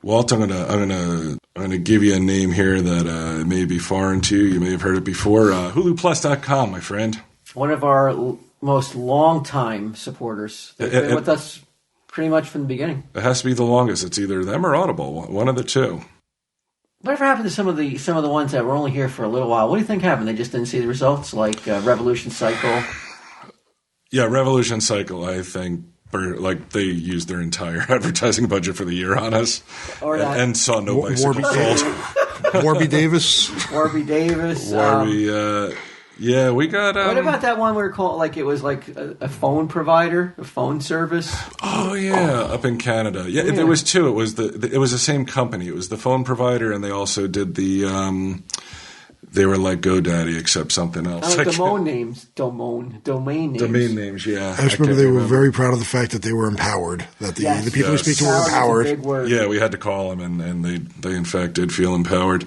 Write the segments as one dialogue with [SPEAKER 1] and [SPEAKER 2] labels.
[SPEAKER 1] Walt, I'm gonna give you a name here that may be foreign to you. You may have heard it before. HuluPlus.com, my friend.
[SPEAKER 2] One of our most long-time supporters. They've been with us pretty much from the beginning.
[SPEAKER 1] It has to be the longest. It's either them or Audible, one of the two.
[SPEAKER 2] Whatever happened to some of the ones that were only here for a little while? What do you think happened? They just didn't see the results, like Revolution Cycle.
[SPEAKER 1] Yeah, Revolution Cycle, I think. Like they used their entire advertising budget for the year on us, and saw no bicycles sold.
[SPEAKER 3] Warby Davis.
[SPEAKER 2] Warby Davis.
[SPEAKER 1] Yeah, we got.
[SPEAKER 2] What about that one where it was like a phone provider, a phone service?
[SPEAKER 1] Oh yeah, up in Canada. Yeah, there was two. It was it was the same company. It was the phone provider, and they also did the. They were like GoDaddy, except something else.
[SPEAKER 2] Domain names. Domain names,
[SPEAKER 1] yeah.
[SPEAKER 3] I just remember they were very proud of the fact that they were empowered, that the people who speak to were empowered.
[SPEAKER 2] Big word.
[SPEAKER 1] Yeah, we had to call them, and they in fact did feel empowered.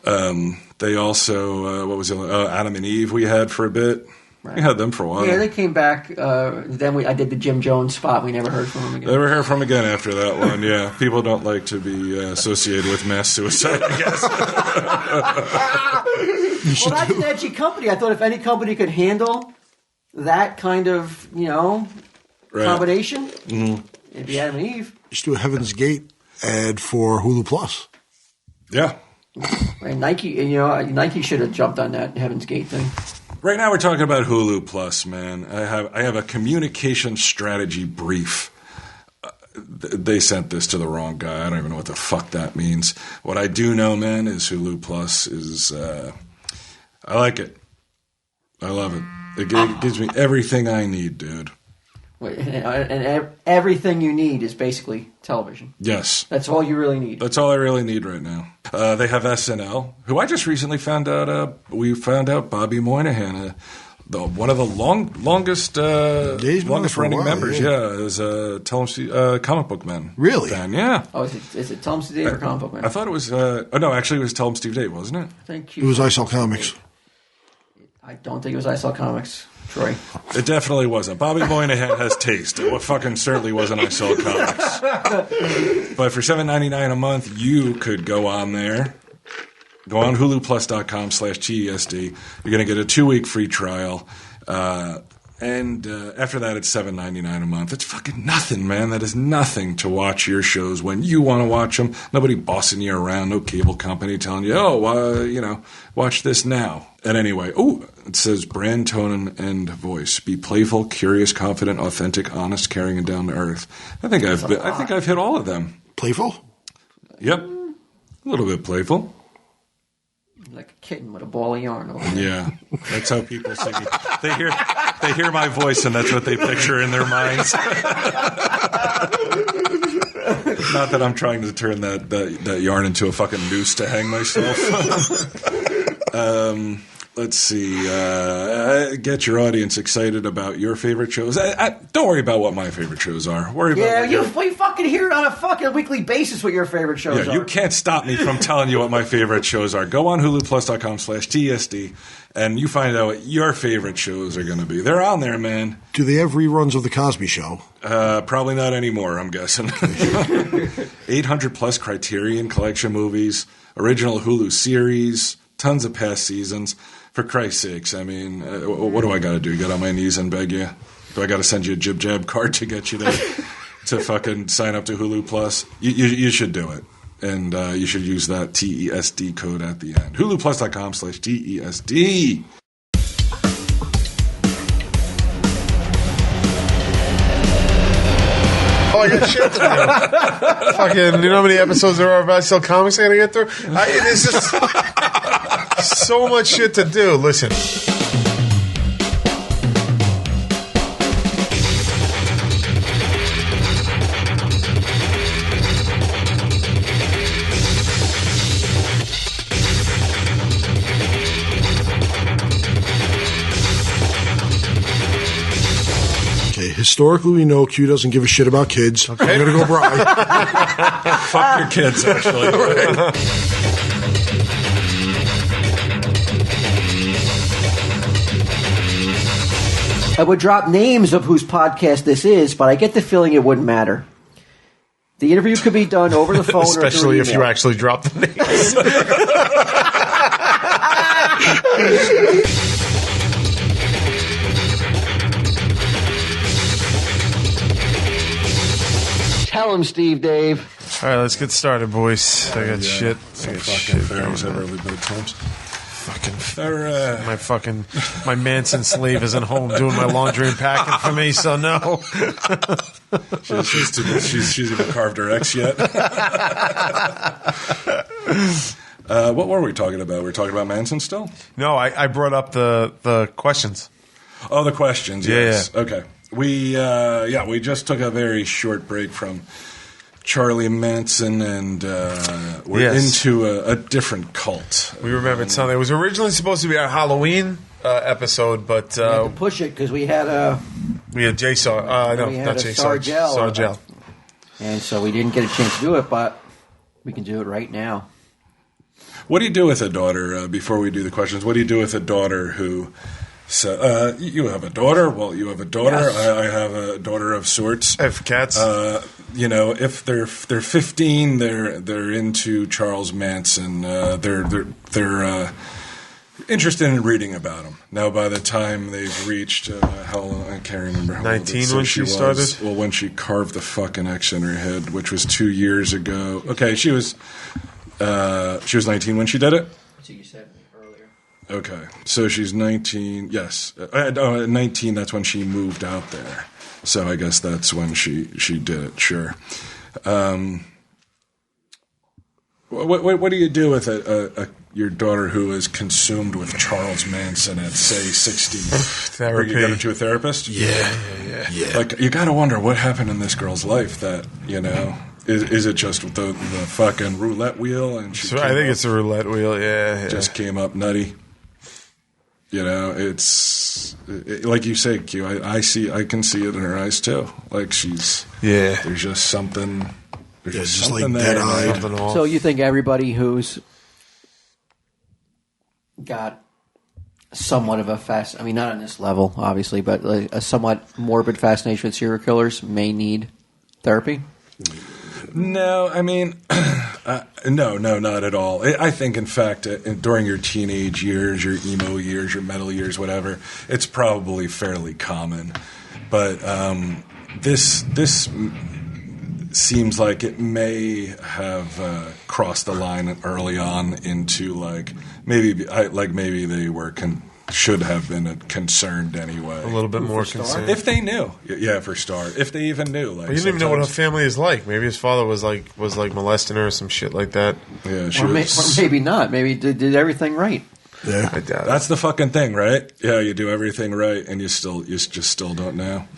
[SPEAKER 1] They also, what was it? Adam and Eve we had for a bit. Right. We had them for a while.
[SPEAKER 2] Yeah, they came back. Then I did the Jim Jones spot. We never heard from them again.
[SPEAKER 1] Never heard from them again after that one, yeah. People don't like to be associated with mass suicide, I guess.
[SPEAKER 2] Well, that's an edgy company. I thought if any company could handle that kind of, combination, it'd be Adam and Eve.
[SPEAKER 3] Just do a Heaven's Gate ad for Hulu Plus.
[SPEAKER 1] Yeah.
[SPEAKER 2] And Nike should have jumped on that Heaven's Gate thing.
[SPEAKER 1] Right now we're talking about Hulu Plus, man. I have a communication strategy brief. They sent this to the wrong guy. I don't even know what the fuck that means. What I do know, man, is Hulu Plus is... I like it. I love it. It gives me everything I need, dude.
[SPEAKER 2] And everything you need is basically television.
[SPEAKER 1] Yes.
[SPEAKER 2] That's all you really need.
[SPEAKER 1] That's all I really need right now. They have SNL, who I just recently found out. We found out Bobby Moynihan, one of the longest running members. Yeah, is Comic Book Man.
[SPEAKER 3] Really?
[SPEAKER 1] Fan. Yeah.
[SPEAKER 2] Oh, is it Tell 'em Steve Dave or Comic Book Man?
[SPEAKER 1] I thought it was. No, actually, it was Tell 'em Steve Dave, wasn't it?
[SPEAKER 2] Thank you.
[SPEAKER 3] It was I Sell Comics.
[SPEAKER 2] I don't think it was I Sell Comics. Troy.
[SPEAKER 1] It definitely wasn't. Bobby Moynihan has taste. It fucking certainly wasn't I Sell Comics. But for $7.99 a month, you could go on there. Go on HuluPlus.com/TESD. You're going to get a 2-week free trial. And after that, it's $7.99 a month. It's fucking nothing, man. That is nothing to watch your shows when you want to watch them. Nobody bossing you around. No cable company telling you, watch this now. And anyway, it says brand, tone, and voice. Be playful, curious, confident, authentic, honest, caring, and down to earth. I think I've hit all of them.
[SPEAKER 3] Playful?
[SPEAKER 1] Yep, a little bit playful.
[SPEAKER 2] Like a kitten with a ball of yarn over there.
[SPEAKER 1] Yeah, that's how people sing it. They hear my voice, and that's what they picture in their minds. Not that I'm trying to turn that yarn into a fucking noose to hang myself. Let's see. Get your audience excited about your favorite shows. Don't worry about what my favorite shows are. Worry about
[SPEAKER 2] you fucking hear it on a fucking weekly basis what your favorite shows are.
[SPEAKER 1] Yeah, you can't stop me from telling you what my favorite shows are. Go on HuluPlus.com/TSD and you find out what your favorite shows are going to be. They're on there, man.
[SPEAKER 3] Do they have reruns of The Cosby Show?
[SPEAKER 1] Probably not anymore, I'm guessing. 800 plus Criterion Collection movies, original Hulu series, tons of past seasons. For Christ's sakes, I mean, what do I got to do? Get on my knees and beg you? Do I got to send you a jib jab card to get you to fucking sign up to Hulu Plus? You should do it. And you should use that TESD code at the end. HuluPlus.com/TESD.
[SPEAKER 4] Oh, I got shit to do. Fucking, you know how many episodes there are of I Sell Comics I gotta get through? It is just so much shit to do. Listen.
[SPEAKER 3] Historically, we know Q doesn't give a shit about kids. Okay. I'm going to go Bri.
[SPEAKER 1] Fuck your kids, actually. Right.
[SPEAKER 2] I would drop names of whose podcast this is, but I get the feeling it wouldn't matter. The interview could be done over the phone,
[SPEAKER 4] Especially
[SPEAKER 2] or
[SPEAKER 4] if
[SPEAKER 2] through
[SPEAKER 4] you
[SPEAKER 2] email.
[SPEAKER 4] actually drop the names.
[SPEAKER 2] Tell him, Steve, Dave.
[SPEAKER 4] All right, let's get started, boys. I got shit.
[SPEAKER 1] Some
[SPEAKER 4] I got
[SPEAKER 1] fucking
[SPEAKER 4] shit
[SPEAKER 1] fairies
[SPEAKER 4] going
[SPEAKER 1] have
[SPEAKER 4] on.
[SPEAKER 1] early bedtimes.
[SPEAKER 4] Fucking my Manson slave isn't home doing my laundry and packing for me, so no.
[SPEAKER 1] She's even carved her X yet. What were we talking about? We were talking about Manson still?
[SPEAKER 4] No, I brought up the questions.
[SPEAKER 1] Oh, the questions.
[SPEAKER 4] Yeah,
[SPEAKER 1] Yes. Yeah. Okay. We just took a very short break from Charlie Manson, and we're into a different cult.
[SPEAKER 4] We remembered something. It was originally supposed to be our Halloween episode, but
[SPEAKER 2] We had to push it because we had
[SPEAKER 4] we had Jay
[SPEAKER 2] Sargell.
[SPEAKER 4] Sargell.
[SPEAKER 2] and so we didn't get a chance to do it, but we can do it right now.
[SPEAKER 1] What do you do with a daughter, before we do the questions, what do you do with a daughter who... So, you have a daughter? Well, you have a daughter.
[SPEAKER 2] Yes.
[SPEAKER 1] I have a daughter of sorts.
[SPEAKER 4] I have cats.
[SPEAKER 1] If they're 15, they're into Charles Manson. They're interested in reading about him. Now, by the time they've reached how long, I can't remember how
[SPEAKER 4] 19
[SPEAKER 1] old
[SPEAKER 4] when she started.
[SPEAKER 1] Well, when she carved the fucking X in her head, which was 2 years ago. Okay, she was 19 when she did it.
[SPEAKER 2] So you said earlier.
[SPEAKER 1] Okay, so she's 19. Yes, 19. That's when she moved out there. So I guess that's when she did it. Sure. What do you do with your daughter who is consumed with Charles Manson at say 16?
[SPEAKER 4] Therapy.
[SPEAKER 1] You get her to a therapist.
[SPEAKER 3] Yeah.
[SPEAKER 1] Like you got to wonder what happened in this girl's life that is it just the fucking roulette wheel and she
[SPEAKER 4] I think it's a roulette wheel. Yeah.
[SPEAKER 1] just came up nutty. It's like you say, Q. I can see it in her eyes too. Like there's just something. There's
[SPEAKER 3] Yeah, just
[SPEAKER 1] something
[SPEAKER 3] like
[SPEAKER 1] there.
[SPEAKER 3] dead-eyed.
[SPEAKER 4] Something off.
[SPEAKER 2] So you think everybody who's got somewhat of a not on this level, obviously, but like a somewhat morbid fascination with serial killers may need therapy?
[SPEAKER 1] No, I mean, no, not at all. I think, in fact, during your teenage years, your emo years, your metal years, whatever, it's probably fairly common. But this seems like it may have crossed the line early on into maybe they were should have been concerned anyway.
[SPEAKER 4] A little bit more concerned.
[SPEAKER 1] If they knew, yeah, for Star. If they even knew,
[SPEAKER 4] You didn't even know what her family is like. Maybe his father was molesting her or some shit like that.
[SPEAKER 1] Yeah,
[SPEAKER 2] Or maybe not. Maybe did everything right.
[SPEAKER 3] Yeah.
[SPEAKER 4] I doubt
[SPEAKER 1] That's the fucking thing, right? Yeah, you do everything right, and you just still don't know.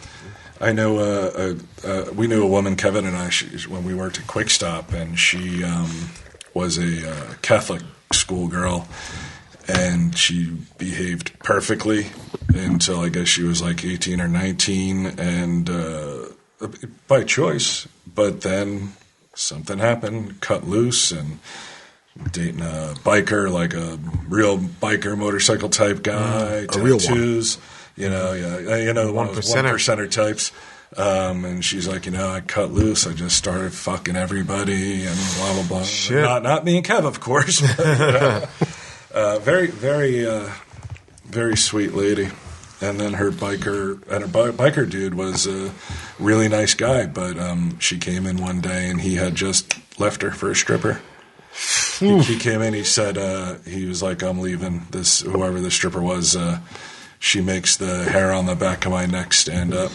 [SPEAKER 1] I know we knew a woman, Kevin and I, when we worked at Quick Stop, and she was a Catholic schoolgirl, and she behaved perfectly until I guess she was like 18 or 19, and by choice. But then something happened, cut loose, and dating a biker, like a real biker motorcycle type guy,
[SPEAKER 3] A real one.
[SPEAKER 1] tattoos, one of those 1%er types. And she's like, I cut loose. I just started fucking everybody and blah blah blah.
[SPEAKER 4] Shit.
[SPEAKER 1] Not me and Kev, of course. But, very, very, very sweet lady. And then her biker dude was a really nice guy, but she came in one day and he had just left her for a stripper. He came in. He said he was like, "I'm leaving." This whoever the stripper was, she makes the hair on the back of my neck stand up.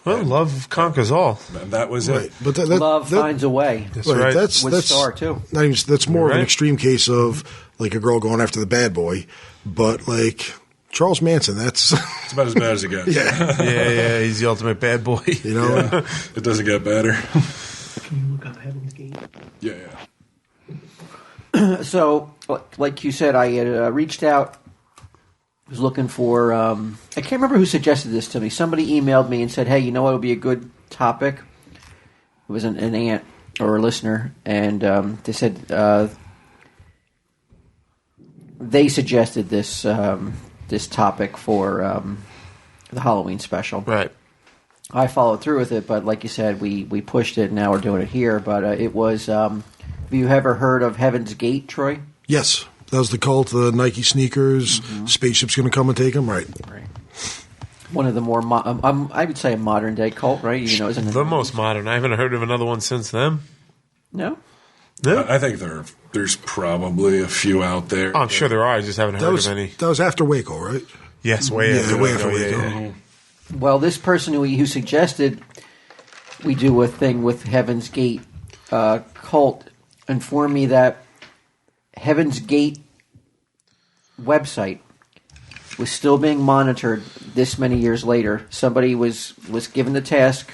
[SPEAKER 4] Well, love conquers all.
[SPEAKER 1] And that was
[SPEAKER 3] Right.
[SPEAKER 1] it.
[SPEAKER 3] But
[SPEAKER 2] Love finds a way.
[SPEAKER 4] That's
[SPEAKER 3] right.
[SPEAKER 4] right.
[SPEAKER 3] That's
[SPEAKER 2] With Star, too.
[SPEAKER 3] not even, that's more of an
[SPEAKER 4] Right.
[SPEAKER 3] extreme case of like a girl going after the bad boy, but like Charles Manson, that's
[SPEAKER 1] It's about as bad as it gets.
[SPEAKER 4] Yeah, he's the ultimate bad boy.
[SPEAKER 3] Yeah.
[SPEAKER 1] It doesn't get better.
[SPEAKER 2] Can you look up Heaven's Gate?
[SPEAKER 1] Yeah.
[SPEAKER 2] So, like you said, I had reached out. Was looking for. I can't remember who suggested this to me. Somebody emailed me and said, "Hey, you know what would be a good topic?" It was an aunt or a listener, and they said they suggested this this topic for the Halloween special.
[SPEAKER 4] Right.
[SPEAKER 2] I followed through with it, but like you said, we pushed it, and now we're doing it here. But it was, have you ever heard of Heaven's Gate, Troy?
[SPEAKER 3] Yes. That was the cult, the Nike sneakers, spaceship's going to come and take them, right?
[SPEAKER 2] Right. One of the more, I would say a modern day cult, right? You know, isn't it?
[SPEAKER 4] The most modern. I haven't heard of another one since them.
[SPEAKER 2] No?
[SPEAKER 4] No?
[SPEAKER 1] I think there's probably a few out there.
[SPEAKER 4] Oh, I'm sure there are. I just haven't heard of any.
[SPEAKER 3] That was after Waco, right?
[SPEAKER 4] Yes, way after
[SPEAKER 3] after
[SPEAKER 4] Waco.
[SPEAKER 3] Waco.
[SPEAKER 2] Well, this person who suggested we do a thing with Heaven's Gate cult informed me that Heaven's Gate website was still being monitored this many years later. Somebody was given the task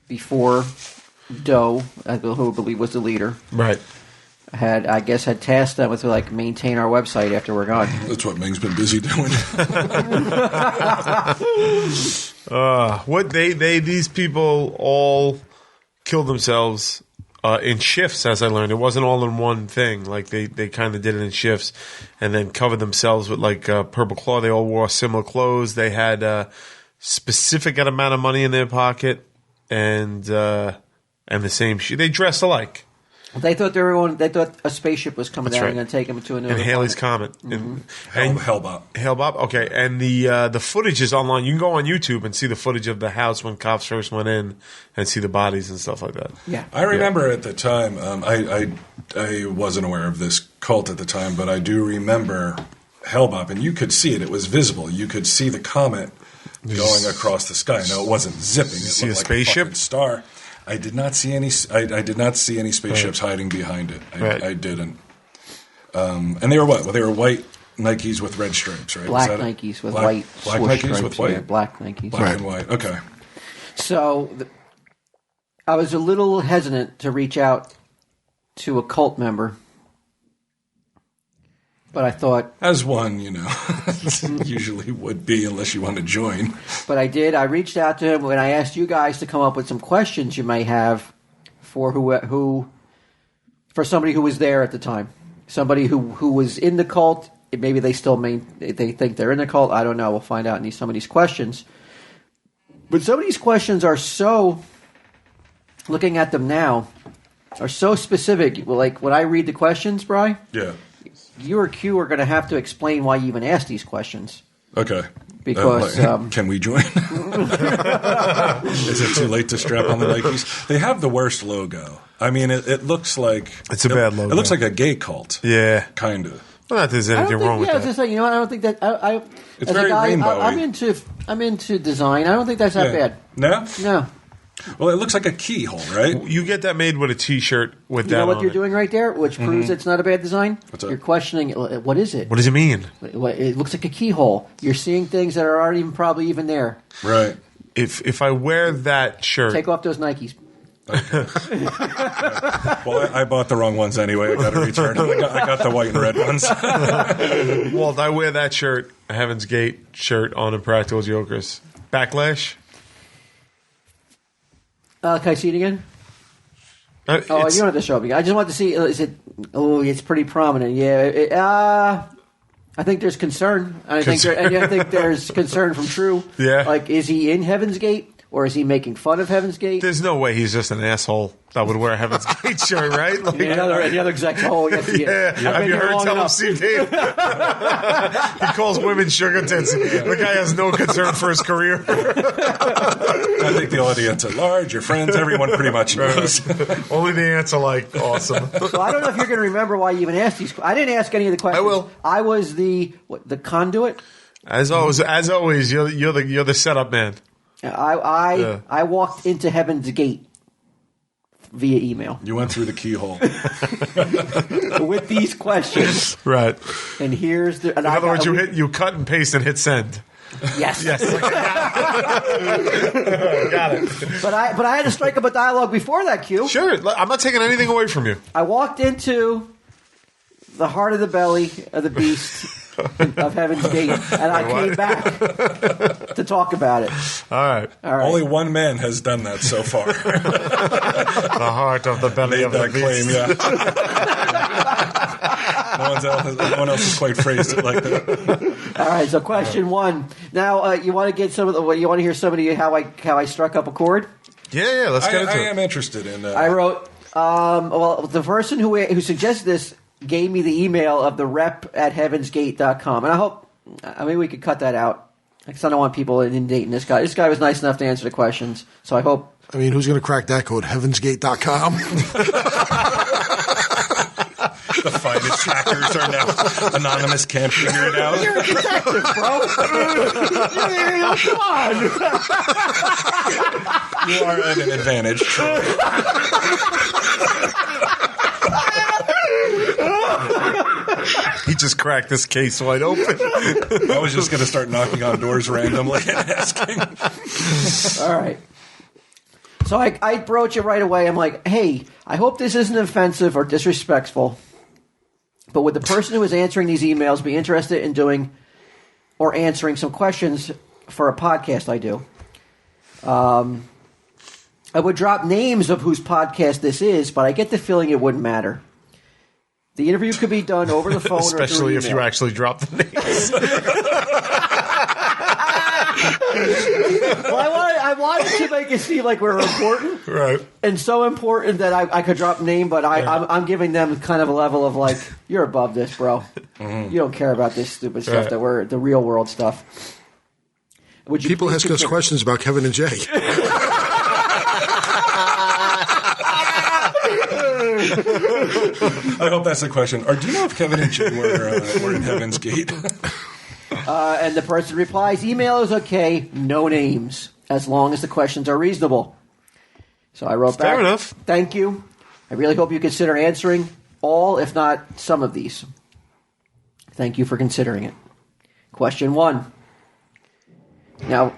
[SPEAKER 2] before Doe, who I believe was the leader,
[SPEAKER 4] Right.
[SPEAKER 2] had tasked them with maintain our website after we're gone.
[SPEAKER 1] That's what Ming's been busy doing.
[SPEAKER 4] These people all killed themselves in shifts, as I learned. It wasn't all in one thing. Like they kind of did it in shifts, and then covered themselves with purple cloth. They all wore similar clothes. They had a specific amount of money in their pocket, and the same shit. They dressed alike.
[SPEAKER 2] They thought they thought a spaceship was coming down
[SPEAKER 4] right.
[SPEAKER 2] and going to take them to a new.
[SPEAKER 4] And Haley's
[SPEAKER 2] planet.
[SPEAKER 4] Comet.
[SPEAKER 1] Hellbop.
[SPEAKER 4] Hellbop? Okay. And the footage is online. You can go on YouTube and see the footage of the house when cops first went in and see the bodies and stuff like that.
[SPEAKER 2] Yeah.
[SPEAKER 1] I remember at the time, I wasn't aware of this cult at the time, but I do remember Hellbop, and you could see it. It was visible. You could see the comet going across the sky. No, it wasn't zipping. It
[SPEAKER 4] see
[SPEAKER 1] looked
[SPEAKER 4] a
[SPEAKER 1] like
[SPEAKER 4] spaceship?
[SPEAKER 1] a fucking star. I did not see any. I did not see any spaceships hiding behind it. I didn't. And they were what? Well, they were white Nikes with red stripes, right?
[SPEAKER 2] Black Nikes with white
[SPEAKER 1] Black
[SPEAKER 2] swoosh
[SPEAKER 1] Nikes
[SPEAKER 2] stripes.
[SPEAKER 1] with white.
[SPEAKER 2] Yeah, black Nikes.
[SPEAKER 1] Black and white. Okay.
[SPEAKER 2] So I was a little hesitant to reach out to a cult member, but I thought,
[SPEAKER 1] As one, usually would be unless you want to join.
[SPEAKER 2] but I did. I reached out to him when I asked you guys to come up with some questions you may have for for somebody who was there at the time, somebody who was in the cult. Maybe they still they think they're in the cult. I don't know. We'll find out in some of these questions. But some of these questions are so, looking at them now, are so specific. Like when I read the questions, Bri,
[SPEAKER 1] Yeah.
[SPEAKER 2] you or Q are going to have to explain why you even asked these questions.
[SPEAKER 1] Okay.
[SPEAKER 2] Because
[SPEAKER 1] can we join? Is it too late to strap on the Nikes? They have the worst logo. I mean, it looks like
[SPEAKER 4] It's a bad logo.
[SPEAKER 1] It looks like a gay cult.
[SPEAKER 4] Yeah.
[SPEAKER 1] Kind of.
[SPEAKER 4] Well, not there's anything wrong with
[SPEAKER 2] I was
[SPEAKER 4] that.
[SPEAKER 2] just saying, I don't think that.
[SPEAKER 1] It's
[SPEAKER 2] as a
[SPEAKER 1] very
[SPEAKER 2] guy,
[SPEAKER 1] rainbowy.
[SPEAKER 2] I'm into design. I don't think that's that bad.
[SPEAKER 1] No?
[SPEAKER 2] No.
[SPEAKER 1] Well, it looks like a keyhole, right?
[SPEAKER 4] You get that made with a T-shirt with
[SPEAKER 2] You
[SPEAKER 4] that
[SPEAKER 2] know what
[SPEAKER 4] on
[SPEAKER 2] you're
[SPEAKER 4] it.
[SPEAKER 2] doing right there, which proves it's not a bad design?
[SPEAKER 1] What's that?
[SPEAKER 2] You're questioning, what is it?
[SPEAKER 4] What does it mean?
[SPEAKER 2] It looks like a keyhole. You're seeing things that aren't even probably even there.
[SPEAKER 1] Right.
[SPEAKER 4] If I wear that shirt,
[SPEAKER 2] Take off those Nikes.
[SPEAKER 1] Well, I bought the wrong ones anyway. I got to return them. I got the white and red ones.
[SPEAKER 4] Walt, I wear that shirt, a Heaven's Gate shirt on Impractical Jokers. Backlash?
[SPEAKER 2] Can I see it again? Oh, you don't have to show it. I just want to see. Is it? Oh, it's pretty prominent. Yeah. I think there's concern. I think there's concern from True.
[SPEAKER 4] Yeah.
[SPEAKER 2] Like, is he in Heaven's Gate or is he making fun of Heaven's Gate?
[SPEAKER 4] There's no way he's just an asshole that would wear a Heaven's Gate shirt, right? Like,
[SPEAKER 2] The other exec's hole. Yes, he is.
[SPEAKER 4] yeah.
[SPEAKER 2] I've
[SPEAKER 4] Have
[SPEAKER 2] been
[SPEAKER 4] you
[SPEAKER 2] here
[SPEAKER 4] heard
[SPEAKER 2] long
[SPEAKER 4] tell him
[SPEAKER 2] enough.
[SPEAKER 4] Steve Dave? He calls women sugar tits. The guy has no concern for his career.
[SPEAKER 1] I think the audience at large, your friends, everyone pretty much knows.
[SPEAKER 4] Only the ants are like, awesome.
[SPEAKER 2] So I don't know if you're going to remember why you even asked these. I didn't ask any of the questions.
[SPEAKER 4] I will.
[SPEAKER 2] I was the conduit.
[SPEAKER 4] As always, you're the setup man.
[SPEAKER 2] I walked into Heaven's Gate via email
[SPEAKER 1] You went through the keyhole.
[SPEAKER 2] with these questions.
[SPEAKER 4] Right.
[SPEAKER 2] And here's the.
[SPEAKER 4] In other words, you cut and paste and hit send.
[SPEAKER 2] Yes.
[SPEAKER 4] Yes. Got it.
[SPEAKER 2] But I had to strike up a dialogue before that, Q.
[SPEAKER 4] Sure. I'm not taking anything away from you.
[SPEAKER 2] I walked into the heart of the belly of the beast of Heaven's Gate, and I came back to talk about it.
[SPEAKER 4] All right.
[SPEAKER 1] Only one man has done that so far.
[SPEAKER 4] The heart of the belly
[SPEAKER 1] Made
[SPEAKER 4] of the
[SPEAKER 1] that claim,
[SPEAKER 4] beast.
[SPEAKER 1] yeah. No one else has quite phrased it like that.
[SPEAKER 2] All right, so question one. Now, you want to get some of the? You want to hear some of the how I struck up a chord?
[SPEAKER 4] Yeah, let's get into
[SPEAKER 1] I
[SPEAKER 4] it.
[SPEAKER 1] am interested in.
[SPEAKER 2] I wrote. Well, the person who suggested this gave me the email of the rep@heavensgate.com, and I hope. I mean, we could cut that out because I don't want people inundating this guy. This guy was nice enough to answer the questions, so I hope.
[SPEAKER 3] I mean, who's going to crack that code? Heavensgate.com?
[SPEAKER 1] The finest hackers are now anonymous. Can't figure it out.
[SPEAKER 2] You're a detective, bro. Come on.
[SPEAKER 1] You are at an advantage.
[SPEAKER 4] He just cracked this case wide open.
[SPEAKER 1] I was just going to start knocking on doors randomly and asking.
[SPEAKER 2] All right. So I broach it right away. I'm like, hey, I hope this isn't offensive or disrespectful, but would the person who is answering these emails be interested in doing or answering some questions for a podcast I do? I would drop names of whose podcast this is, but I get the feeling it wouldn't matter. The interview could be done over the phone,
[SPEAKER 4] Especially
[SPEAKER 2] or
[SPEAKER 4] if
[SPEAKER 2] through
[SPEAKER 4] you
[SPEAKER 2] email.
[SPEAKER 4] actually drop the names.
[SPEAKER 2] Well, I wanted to make it seem like we're important,
[SPEAKER 4] Right.
[SPEAKER 2] and so important that I could drop name, but I'm giving them kind of a level of like, you're above this, bro. You don't care about this stupid stuff
[SPEAKER 4] Right.
[SPEAKER 2] that we're the real world stuff. Would you
[SPEAKER 3] People
[SPEAKER 2] please
[SPEAKER 3] ask us
[SPEAKER 2] consider-
[SPEAKER 3] questions about Kevin and Jay.
[SPEAKER 1] I hope that's the question. Or do you know if Kevin and Jim were in Heaven's Gate?
[SPEAKER 2] And the person replies, email is okay, no names, as long as the questions are reasonable. So I wrote back,
[SPEAKER 4] Fair enough.
[SPEAKER 2] Thank you. I really hope you consider answering all, if not some of these. Thank you for considering it. Question one. Now,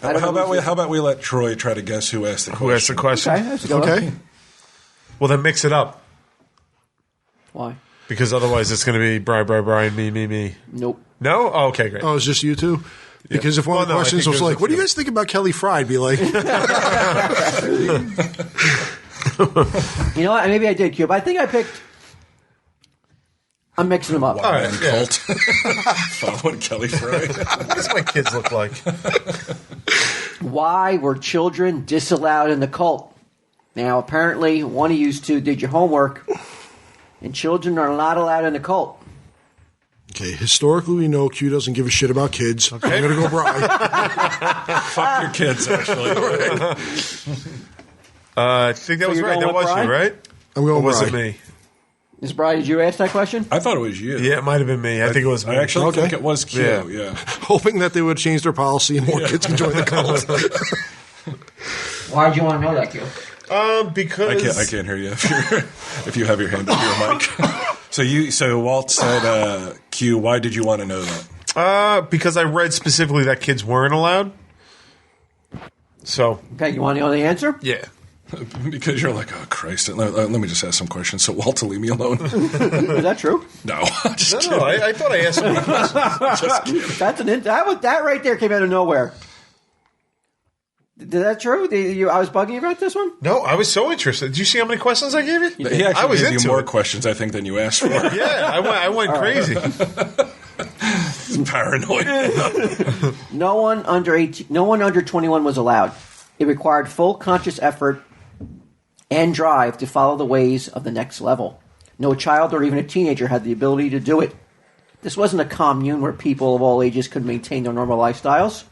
[SPEAKER 2] I don't
[SPEAKER 1] How
[SPEAKER 2] know who's-
[SPEAKER 1] about we let Troy try to guess who asked the question?
[SPEAKER 4] Who asked the question?
[SPEAKER 2] Okay, that's a good one.
[SPEAKER 3] Okay.
[SPEAKER 4] Well, then mix it up.
[SPEAKER 2] Why?
[SPEAKER 4] Because otherwise it's going to be Brian, me.
[SPEAKER 2] Nope.
[SPEAKER 4] No? Oh, okay, great.
[SPEAKER 3] Oh, it's just you two? Because if one of the
[SPEAKER 4] Well, no, I
[SPEAKER 3] questions
[SPEAKER 4] think
[SPEAKER 3] was
[SPEAKER 4] there's
[SPEAKER 3] like,
[SPEAKER 4] a
[SPEAKER 3] what do you
[SPEAKER 4] few.
[SPEAKER 3] guys think about Kelly Fry? I'd be like,
[SPEAKER 2] You know what? Maybe I did, Cube. I think I picked... I'm mixing them up.
[SPEAKER 4] All right,
[SPEAKER 1] And
[SPEAKER 4] yeah.
[SPEAKER 1] cult. Following Kelly Fry.
[SPEAKER 4] What does my kids look like?
[SPEAKER 2] Why were children disallowed in the cult? Now, apparently, one of you two did your homework, and children are not allowed in the cult.
[SPEAKER 3] okay, historically we know Q doesn't give a shit about kids. I'm going to go Brian.
[SPEAKER 1] Fuck your kids, actually.
[SPEAKER 4] I think that was
[SPEAKER 2] you're
[SPEAKER 4] right.
[SPEAKER 2] going
[SPEAKER 4] That
[SPEAKER 2] with
[SPEAKER 4] was
[SPEAKER 2] Brian?
[SPEAKER 4] you, right?
[SPEAKER 3] I'm
[SPEAKER 4] Or
[SPEAKER 3] going
[SPEAKER 4] was it
[SPEAKER 3] Brian.
[SPEAKER 4] me?
[SPEAKER 2] Ms. Bride, did you ask that question?
[SPEAKER 1] I thought it was you.
[SPEAKER 4] Yeah, it might have been me. I think it was me.
[SPEAKER 1] I actually
[SPEAKER 3] Okay.
[SPEAKER 1] think it was Q.
[SPEAKER 4] Yeah.
[SPEAKER 1] Yeah.
[SPEAKER 3] Hoping that they would change their policy and more kids can join the cult.
[SPEAKER 2] Why did you want to know that, Q?
[SPEAKER 4] Because
[SPEAKER 1] I can't hear you if you have your hand up your mic. So Walt said, Q, why did you want to know that?
[SPEAKER 4] because I read specifically that kids weren't allowed. So
[SPEAKER 2] Okay, you want to know the answer?
[SPEAKER 4] yeah.
[SPEAKER 1] Because you're like, oh, Christ. Let me just ask some questions so Walt will leave me alone.
[SPEAKER 2] Is that true?
[SPEAKER 1] No, just
[SPEAKER 4] No,
[SPEAKER 1] kidding.
[SPEAKER 4] I thought I asked some questions.
[SPEAKER 1] Just kidding.
[SPEAKER 2] That's that right there came out of nowhere. Is that true? I was bugging you about this one?
[SPEAKER 4] No, I was so interested. Did you see how many questions I gave you?
[SPEAKER 1] He
[SPEAKER 4] I
[SPEAKER 1] actually
[SPEAKER 4] was
[SPEAKER 1] gave you
[SPEAKER 4] into
[SPEAKER 1] more
[SPEAKER 4] it.
[SPEAKER 1] questions, I think, than you asked for.
[SPEAKER 4] Yeah, I went crazy.
[SPEAKER 1] He's paranoid.
[SPEAKER 2] No one under 21 was allowed. It required full conscious effort and drive to follow the ways of the next level. No child or even a teenager had the ability to do it. This wasn't a commune where people of all ages could maintain their normal lifestyles.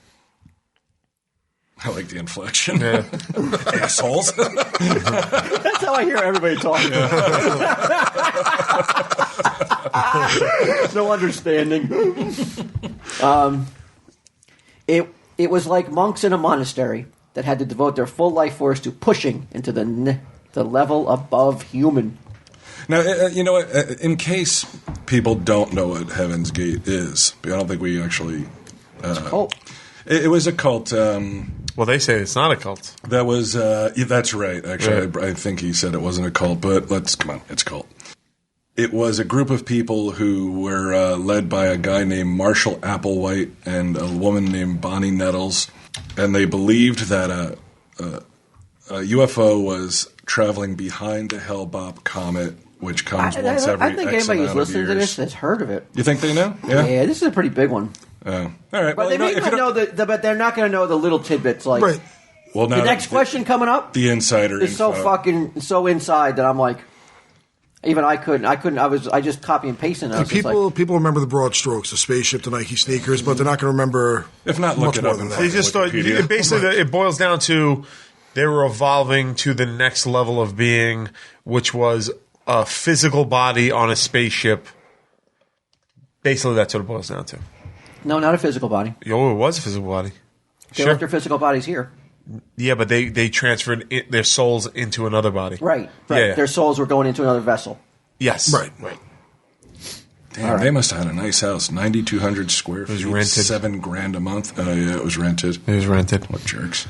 [SPEAKER 1] I like the inflection.
[SPEAKER 4] Yeah.
[SPEAKER 1] Assholes.
[SPEAKER 2] That's how I hear everybody talking. No understanding. It was like monks in a monastery that had to devote their full life force to pushing into the level above human.
[SPEAKER 1] Now, you know what? In case people don't know what Heaven's Gate is, I don't think we actually...
[SPEAKER 2] Oh,
[SPEAKER 1] It was a cult.
[SPEAKER 4] Well, they say it's not a cult.
[SPEAKER 1] That was... that's right, actually.
[SPEAKER 4] Right.
[SPEAKER 1] I think he said it wasn't a cult, but come on, it's a cult. It was a group of people who were led by a guy named Marshall Applewhite and a woman named Bonnie Nettles, and they believed that a UFO was traveling behind the Hale-Bopp comet which comes
[SPEAKER 2] I
[SPEAKER 1] once every
[SPEAKER 2] think
[SPEAKER 1] X
[SPEAKER 2] anybody who's
[SPEAKER 1] amount of
[SPEAKER 2] listening to
[SPEAKER 1] years.
[SPEAKER 2] this has heard of it.
[SPEAKER 1] You think they know? Yeah.
[SPEAKER 2] Yeah, this is a pretty big one.
[SPEAKER 1] Oh. All right.
[SPEAKER 2] But
[SPEAKER 1] Well,
[SPEAKER 2] they may
[SPEAKER 1] if you
[SPEAKER 2] not know
[SPEAKER 1] don't-
[SPEAKER 2] but they're not going to know the little tidbits. Like
[SPEAKER 3] Right.
[SPEAKER 1] Well, now
[SPEAKER 2] the next question coming up
[SPEAKER 1] the insider
[SPEAKER 2] is so
[SPEAKER 1] info.
[SPEAKER 2] fucking so inside that I'm like, even I couldn't. I just copy and paste it. And I was just like,
[SPEAKER 3] People remember the broad strokes, the spaceship, the Nike sneakers, but they're not going to remember.
[SPEAKER 1] If not, look
[SPEAKER 3] much
[SPEAKER 1] it
[SPEAKER 3] more
[SPEAKER 1] up
[SPEAKER 3] than
[SPEAKER 1] in
[SPEAKER 3] that.
[SPEAKER 4] They just thought
[SPEAKER 1] Wikipedia.
[SPEAKER 4] basically it boils down to they were evolving to the next level of being, which was a physical body on a spaceship. Basically, that's what it boils down to.
[SPEAKER 2] no, not a physical body.
[SPEAKER 4] Oh, it was a physical body.
[SPEAKER 2] They left their physical bodies here.
[SPEAKER 4] Yeah, but they transferred their souls into another body.
[SPEAKER 2] Right.
[SPEAKER 4] Yeah.
[SPEAKER 2] Their souls were going into another vessel.
[SPEAKER 4] Yes.
[SPEAKER 3] Right.
[SPEAKER 1] Damn, they must have had a nice house. 9,200 square feet.
[SPEAKER 4] was rented.
[SPEAKER 1] $7,000 a month. Oh, yeah, it was rented.
[SPEAKER 4] It was rented.
[SPEAKER 1] What jerks.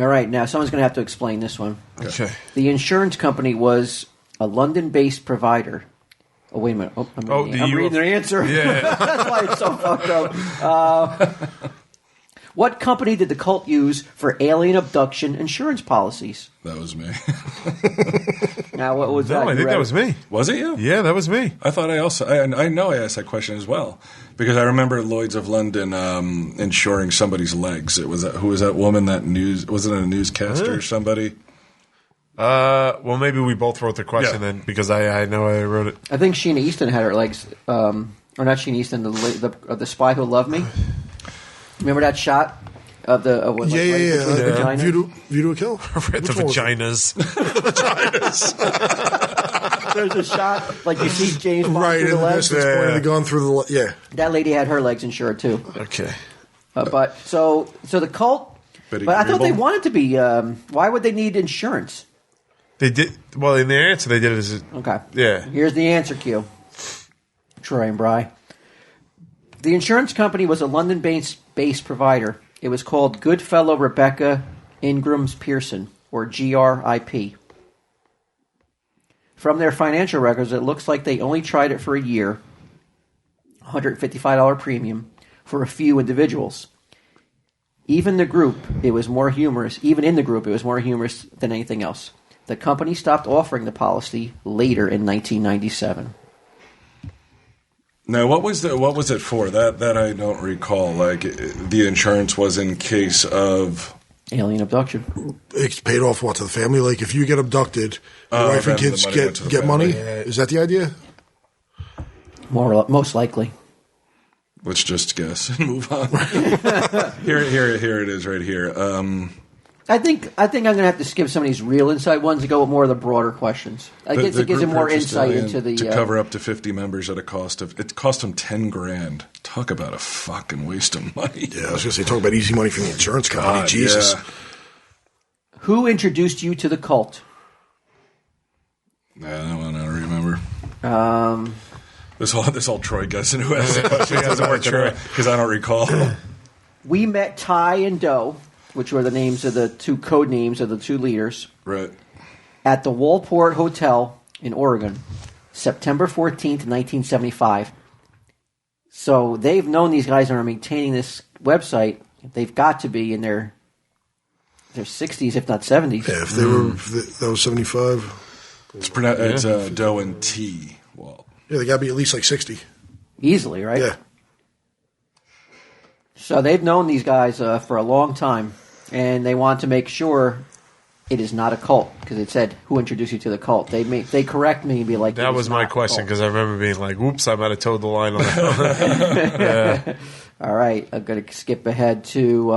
[SPEAKER 2] All right, now someone's going to have to explain this one.
[SPEAKER 4] Okay.
[SPEAKER 2] The insurance company was a London-based provider. Oh, wait a minute. Oh, I'm reading their answer.
[SPEAKER 4] Yeah.
[SPEAKER 2] That's why it's so fucked up. What company did the cult use for alien abduction insurance policies?
[SPEAKER 1] That was me.
[SPEAKER 2] Now, what was that?
[SPEAKER 4] No, I
[SPEAKER 2] You
[SPEAKER 4] think
[SPEAKER 2] read
[SPEAKER 4] that
[SPEAKER 2] it?
[SPEAKER 4] was me.
[SPEAKER 1] Was it you?
[SPEAKER 4] Yeah, that was me.
[SPEAKER 1] I thought I know I asked that question as well because I remember Lloyd's of London insuring somebody's legs. It was who was that woman? Was it a newscaster or somebody?
[SPEAKER 4] Well, maybe we both wrote the question
[SPEAKER 1] Yeah.
[SPEAKER 4] then because I know I wrote it.
[SPEAKER 2] I think Sheena Easton had her legs, or not Sheena Easton, the spy who loved me. Remember that shot of the between the vaginas?
[SPEAKER 3] View to a Kill.
[SPEAKER 4] Read the
[SPEAKER 3] Which one was it?
[SPEAKER 4] vaginas.
[SPEAKER 2] There's a shot like you see James Bond
[SPEAKER 3] Right,
[SPEAKER 2] through
[SPEAKER 3] in
[SPEAKER 2] the
[SPEAKER 3] the
[SPEAKER 2] legs.
[SPEAKER 3] distance, pointing the gun through the yeah.
[SPEAKER 2] That lady had her legs insured too.
[SPEAKER 4] Okay.
[SPEAKER 2] But so the cult.
[SPEAKER 1] Betty
[SPEAKER 2] But I thought they
[SPEAKER 1] Grable?
[SPEAKER 2] wanted to be. Why would they need insurance?
[SPEAKER 4] They did well in their answer. They did it as
[SPEAKER 2] Okay.
[SPEAKER 4] yeah.
[SPEAKER 2] Here's the answer, Q. Troy and Bry. The insurance company was a London-based provider. It was called Goodfellow Rebecca Ingrams Pearson, or GRIP. From their financial records, it looks like they only tried it for a year, $155 premium, for a few individuals. Even in the group, it was more humorous than anything else. The company stopped offering the policy later in 1997.
[SPEAKER 1] Now, what was it for? That I don't recall. Like the insurance was in case of.
[SPEAKER 2] Alien abduction.
[SPEAKER 3] It's paid off what to the family. Like if you get abducted, your wife and
[SPEAKER 1] then the
[SPEAKER 3] kids
[SPEAKER 1] money went to the
[SPEAKER 3] get
[SPEAKER 1] family.
[SPEAKER 3] money. Is that the idea?
[SPEAKER 2] Most likely.
[SPEAKER 1] Let's just guess and move on. Here it is right here.
[SPEAKER 2] I think I'm going to have to skip some of these real inside ones and go with more of the broader questions. I guess it gives
[SPEAKER 1] group
[SPEAKER 2] it more
[SPEAKER 1] purchased
[SPEAKER 2] insight
[SPEAKER 1] Alien
[SPEAKER 2] into the.
[SPEAKER 1] to cover up to 50 members at a cost of. It cost them $10,000. Talk about a fucking waste of money.
[SPEAKER 3] Yeah, I was going to say talk about easy money from the insurance company.
[SPEAKER 1] God,
[SPEAKER 3] Jesus.
[SPEAKER 1] yeah.
[SPEAKER 2] Who introduced you to the cult?
[SPEAKER 1] Nah, that one I don't remember.
[SPEAKER 2] Um,
[SPEAKER 1] This whole Troy guessing who asked the question doesn't work because I don't recall.
[SPEAKER 2] we met Ty and Doe, which were the names of the two code names of the two leaders,
[SPEAKER 1] Right.
[SPEAKER 2] at the Walport Hotel in Oregon, September 14th, 1975. So they've known these guys and are maintaining this website. They've got to be in their 60s, if not 70s.
[SPEAKER 3] Yeah, if they were, that was 75.
[SPEAKER 1] It's Doe and T. Well,
[SPEAKER 3] Yeah, they got to be at least like 60.
[SPEAKER 2] Easily, right?
[SPEAKER 3] Yeah.
[SPEAKER 2] So they've known these guys for a long time, and they want to make sure it is not a cult, because it said, who introduced you to the cult? They correct me and be like,
[SPEAKER 4] That
[SPEAKER 2] "It
[SPEAKER 4] was
[SPEAKER 2] is
[SPEAKER 4] my
[SPEAKER 2] not a
[SPEAKER 4] question
[SPEAKER 2] cult."
[SPEAKER 4] because I remember being like, "Whoops, I might have towed the line on that."
[SPEAKER 2] All right, I'm going to skip ahead to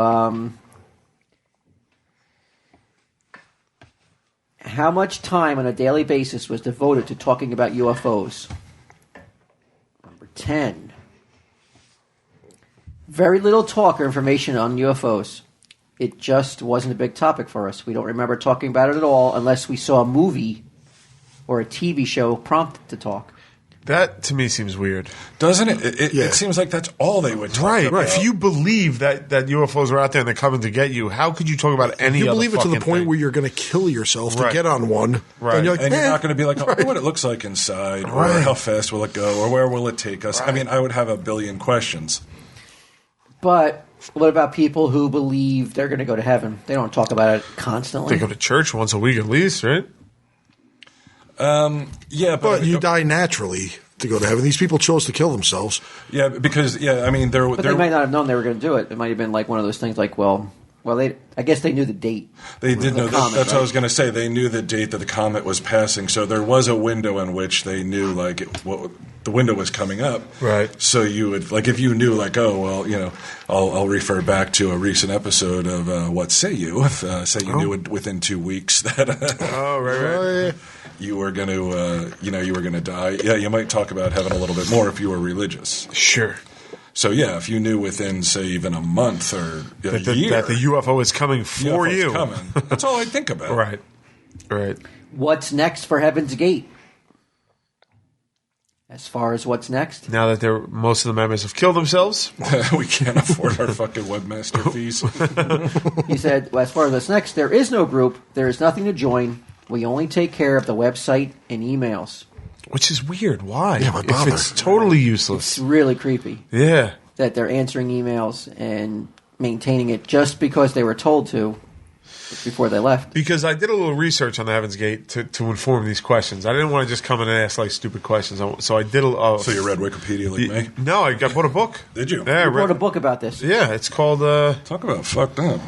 [SPEAKER 2] how much time on a daily basis was devoted to talking about UFOs? Number 10. Very little talk or information on UFOs. It just wasn't a big topic for us. We don't remember talking about it at all unless we saw a movie or a TV show prompted to talk.
[SPEAKER 4] That to me seems weird.
[SPEAKER 1] doesn't it?
[SPEAKER 3] Yeah.
[SPEAKER 1] It seems like that's all they would talk about.
[SPEAKER 4] If you believe that UFOs are out there and they're coming to get you, how could you talk about any?
[SPEAKER 3] You
[SPEAKER 4] other
[SPEAKER 3] believe it to the
[SPEAKER 4] fucking
[SPEAKER 3] point
[SPEAKER 4] thing?
[SPEAKER 3] where you're going to kill yourself to
[SPEAKER 4] Right.
[SPEAKER 3] get on one.
[SPEAKER 4] Right.
[SPEAKER 3] And you're like,
[SPEAKER 1] And you're
[SPEAKER 3] "Eh."
[SPEAKER 1] not going to be like, oh, what it looks like inside, or
[SPEAKER 3] Right.
[SPEAKER 1] how fast will it go, or where will it take us? I mean, I would have a billion questions.
[SPEAKER 2] But what about people who believe they're going to go to heaven? They don't talk about it
[SPEAKER 4] They
[SPEAKER 2] constantly.
[SPEAKER 4] go to church once a week at least, right?
[SPEAKER 1] Yeah,
[SPEAKER 3] But you die naturally to go to heaven. These people chose to kill themselves.
[SPEAKER 1] Yeah, because I mean,
[SPEAKER 2] But they might not have known they were going to do it. It might have been like one of those things like, I guess they knew the date.
[SPEAKER 1] They did know
[SPEAKER 2] comet,
[SPEAKER 1] that's what I
[SPEAKER 2] right?
[SPEAKER 1] was going to say. They knew the date that the comet was passing, so there was a window in which they knew the window was coming up.
[SPEAKER 4] Right.
[SPEAKER 1] So you would if you knew I'll refer back to a recent episode of What Say You? If say you knew it within 2 weeks that
[SPEAKER 4] right.
[SPEAKER 1] you were going to you were going to die. Yeah, you might talk about heaven a little bit more if you were religious.
[SPEAKER 4] Sure.
[SPEAKER 1] So yeah, if you knew within say even a month or a year
[SPEAKER 4] That the UFO is coming for
[SPEAKER 1] UFO's
[SPEAKER 4] you.
[SPEAKER 1] coming, that's all I think about.
[SPEAKER 4] Right.
[SPEAKER 2] What's next for Heaven's Gate? As far as what's next?
[SPEAKER 4] Now that most of the members have killed themselves.
[SPEAKER 1] We can't afford our fucking webmaster fees.
[SPEAKER 2] He said, as far as what's next, there is no group. There is nothing to join. We only take care of the website and emails.
[SPEAKER 4] Which is weird. Why?
[SPEAKER 3] Yeah, why
[SPEAKER 4] if
[SPEAKER 3] bother?
[SPEAKER 4] it's totally useless.
[SPEAKER 2] It's really creepy
[SPEAKER 4] Yeah.
[SPEAKER 2] that they're answering emails and maintaining it just because they were told to before they left.
[SPEAKER 4] Because I did a little research on the Heaven's Gate to inform these questions. I didn't want to just come in and ask like stupid questions. So I did a...
[SPEAKER 1] So you read Wikipedia like me?
[SPEAKER 4] No, I bought a book.
[SPEAKER 1] Did you?
[SPEAKER 4] Yeah, I
[SPEAKER 2] You wrote a
[SPEAKER 4] read,
[SPEAKER 2] book about this.
[SPEAKER 4] yeah, it's called...
[SPEAKER 1] Talk about fucked up.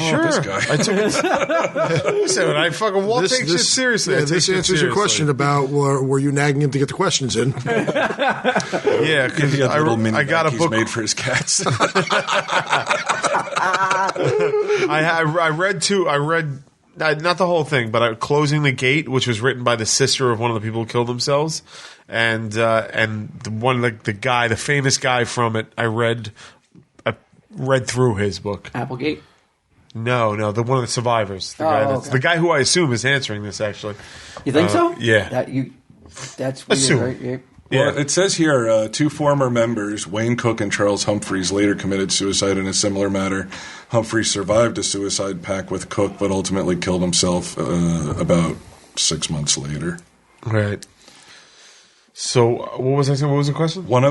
[SPEAKER 4] Sure.
[SPEAKER 1] This guy.
[SPEAKER 4] I took it... Listen, I fucking Walt takes shit seriously. I take
[SPEAKER 3] This
[SPEAKER 4] shit
[SPEAKER 3] answers your
[SPEAKER 4] seriously.
[SPEAKER 3] question about were you nagging him to get the questions in?
[SPEAKER 4] Yeah, because
[SPEAKER 1] He got little mini
[SPEAKER 4] I got a
[SPEAKER 1] Nikes
[SPEAKER 4] book...
[SPEAKER 1] made for his cats.
[SPEAKER 4] I read not the whole thing, but Closing the Gate, which was written by the sister of one of the people who killed themselves, and the famous guy from it. I read through his book.
[SPEAKER 2] Applegate?
[SPEAKER 4] No, the one of the survivors,
[SPEAKER 2] okay.
[SPEAKER 4] the guy who I assume is answering this. Actually,
[SPEAKER 2] You think so?
[SPEAKER 4] yeah.
[SPEAKER 2] That's weird,
[SPEAKER 4] Assume.
[SPEAKER 2] right? Yeah.
[SPEAKER 1] Well, it says here, 2 former members, Wayne Cook and Charles Humphreys, later committed suicide in a similar manner. Humphreys survived a suicide pact with Cook, but ultimately killed himself about 6 months later.
[SPEAKER 4] Right. So, what was I saying? What was the question?
[SPEAKER 1] Only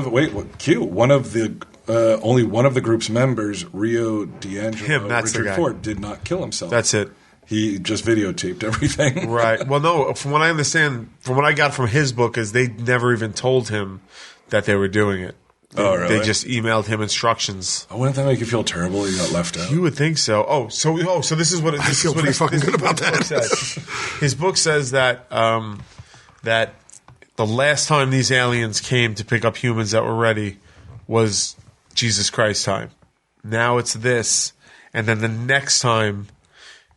[SPEAKER 1] one of the group's members, Rio D'Angelo,
[SPEAKER 4] That's the
[SPEAKER 1] Richard
[SPEAKER 4] guy.
[SPEAKER 1] Ford, did not kill himself.
[SPEAKER 4] That's it.
[SPEAKER 1] He just videotaped everything.
[SPEAKER 4] Right. Well, no, from what I understand, from what I got from his book, is they never even told him that they were doing it.
[SPEAKER 1] Oh, really?
[SPEAKER 4] They just emailed him instructions.
[SPEAKER 1] Wouldn't that make you feel terrible he got left out?
[SPEAKER 4] You would think so. So this is what it, this
[SPEAKER 3] feel
[SPEAKER 4] is what
[SPEAKER 3] pretty
[SPEAKER 4] his,
[SPEAKER 3] fucking
[SPEAKER 4] this
[SPEAKER 3] good
[SPEAKER 4] is what
[SPEAKER 3] about
[SPEAKER 4] his book
[SPEAKER 3] that.
[SPEAKER 4] says. His book says that that the last time these aliens came to pick up humans that were ready was Jesus Christ time. Now it's this, and then the next time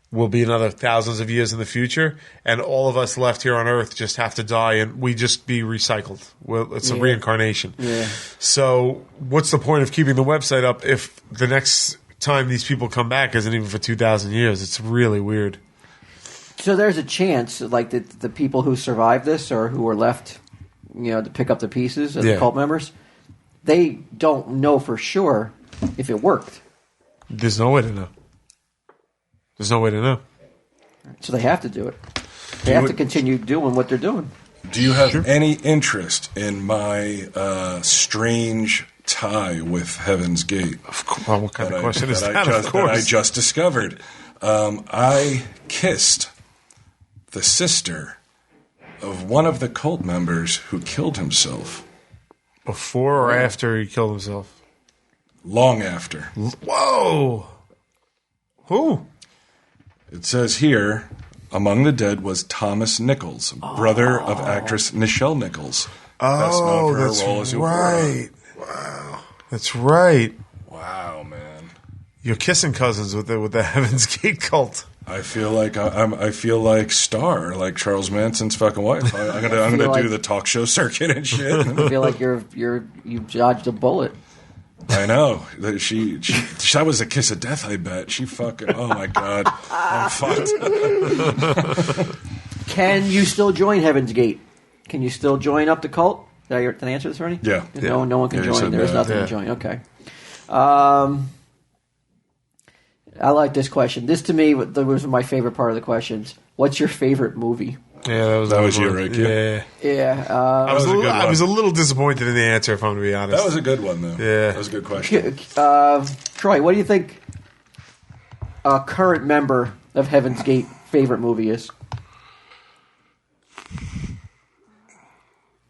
[SPEAKER 4] will be another thousands of years in the future, and all of us left here on Earth just have to die, and we just be recycled. Well, it's a reincarnation.
[SPEAKER 2] Yeah.
[SPEAKER 4] So what's the point of keeping the website up if the next time these people come back isn't even for 2,000 years? It's really weird.
[SPEAKER 2] So there's a chance, like the people who survived this or who were left, to pick up the pieces as the cult members, they don't know for sure if it worked.
[SPEAKER 4] There's no way to know. There's no way to know.
[SPEAKER 2] So they have to do it. They have to continue doing what they're doing.
[SPEAKER 1] Do you have any interest in my strange tie with Heaven's Gate?
[SPEAKER 4] Well, what kind of question is that? Of
[SPEAKER 1] That I
[SPEAKER 4] course.
[SPEAKER 1] just discovered. I kissed the sister of one of the cult members who killed himself.
[SPEAKER 4] Before or after he killed himself?
[SPEAKER 1] Long after.
[SPEAKER 4] Whoa! Who?
[SPEAKER 1] It says here, among the dead was Thomas Nichols, brother of actress Nichelle Nichols. Best known for her
[SPEAKER 4] that's
[SPEAKER 1] role as Uhura.
[SPEAKER 4] right. Wow. That's right.
[SPEAKER 1] Wow, man.
[SPEAKER 4] You're kissing cousins with the Heaven's Gate cult.
[SPEAKER 1] I feel like I feel like Star, like Charles Manson's fucking wife. I'm gonna
[SPEAKER 2] like-
[SPEAKER 1] do the talk show circuit and shit.
[SPEAKER 2] I feel like you've dodged a bullet.
[SPEAKER 1] I know that was a kiss of death. I bet she fucking. Oh my god, I'm fucked.
[SPEAKER 2] Can you still join Heaven's Gate? Can you still join up the cult? Did I answer this already?
[SPEAKER 1] Yeah.
[SPEAKER 2] No one can
[SPEAKER 1] Yeah, you
[SPEAKER 2] join.
[SPEAKER 1] said
[SPEAKER 2] There's
[SPEAKER 1] that.
[SPEAKER 2] nothing
[SPEAKER 4] Yeah.
[SPEAKER 2] to join. Okay. I like this question. This to me was my favorite part of the questions. What's your favorite movie?
[SPEAKER 4] Yeah,
[SPEAKER 1] That was you,
[SPEAKER 4] one.
[SPEAKER 1] right, kid?
[SPEAKER 4] Yeah.
[SPEAKER 2] Yeah.
[SPEAKER 4] I was,
[SPEAKER 1] was a good
[SPEAKER 4] I
[SPEAKER 1] one.
[SPEAKER 4] was a little disappointed in the answer, if I'm going to be honest.
[SPEAKER 1] That was a good one, though.
[SPEAKER 4] Yeah.
[SPEAKER 1] That was a good question.
[SPEAKER 2] Troy, what do you think a current member of Heaven's Gate favorite movie is?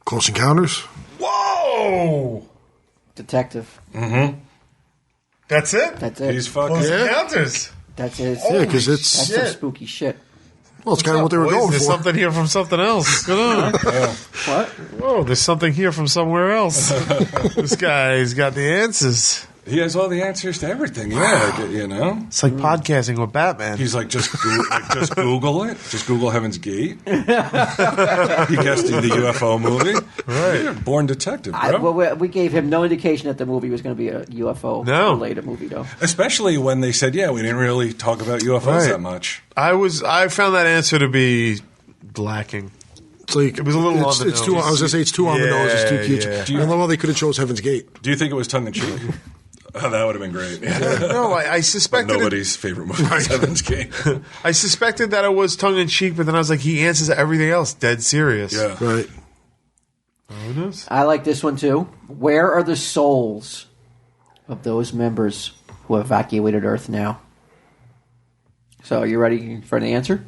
[SPEAKER 3] Close Encounters.
[SPEAKER 4] Whoa!
[SPEAKER 2] Detective.
[SPEAKER 4] That's it?
[SPEAKER 2] That's it.
[SPEAKER 1] He's fucking.
[SPEAKER 4] Close
[SPEAKER 3] Yeah.
[SPEAKER 4] Encounters.
[SPEAKER 2] That's it.
[SPEAKER 3] Yeah, because
[SPEAKER 2] That's
[SPEAKER 3] it's
[SPEAKER 2] some spooky shit.
[SPEAKER 3] well, it's kind of what they were
[SPEAKER 4] Boys,
[SPEAKER 3] going
[SPEAKER 4] there's
[SPEAKER 3] for.
[SPEAKER 4] something here from something else. Good on.
[SPEAKER 2] What?
[SPEAKER 4] Whoa, there's something here from somewhere else. This guy's got the answers.
[SPEAKER 1] He has all the answers to everything. Yeah, like, you know.
[SPEAKER 4] It's like podcasting with Batman.
[SPEAKER 1] He's like, just Google it. Just Google Heaven's Gate. He guessed the UFO movie.
[SPEAKER 4] Right.
[SPEAKER 1] You're a born detective, bro.
[SPEAKER 2] Well, we gave him no indication that the movie was going to be a UFO-related movie, though.
[SPEAKER 1] Especially when they said, yeah, we didn't really talk about UFOs
[SPEAKER 4] Right.
[SPEAKER 1] that much.
[SPEAKER 4] I found that answer to be lacking.
[SPEAKER 3] It's like
[SPEAKER 4] It was a little on the
[SPEAKER 3] it's too.
[SPEAKER 4] nose.
[SPEAKER 3] I was gonna say it's too on the nose. It's too cute.
[SPEAKER 4] Yeah.
[SPEAKER 3] I don't know why they could have chose Heaven's Gate.
[SPEAKER 1] Do you think it was tongue-in-cheek? Oh, that would have been great.
[SPEAKER 4] No, I
[SPEAKER 1] But
[SPEAKER 4] suspected it,
[SPEAKER 1] nobody's favorite movie is Heaven's Gate.
[SPEAKER 4] I suspected that it was tongue in cheek, but then I was like, he answers everything else dead serious.
[SPEAKER 1] Yeah.
[SPEAKER 3] Right.
[SPEAKER 4] Who knows?
[SPEAKER 2] I like this one, too. Where are the souls of those members who evacuated Earth now? So, are you ready for the answer?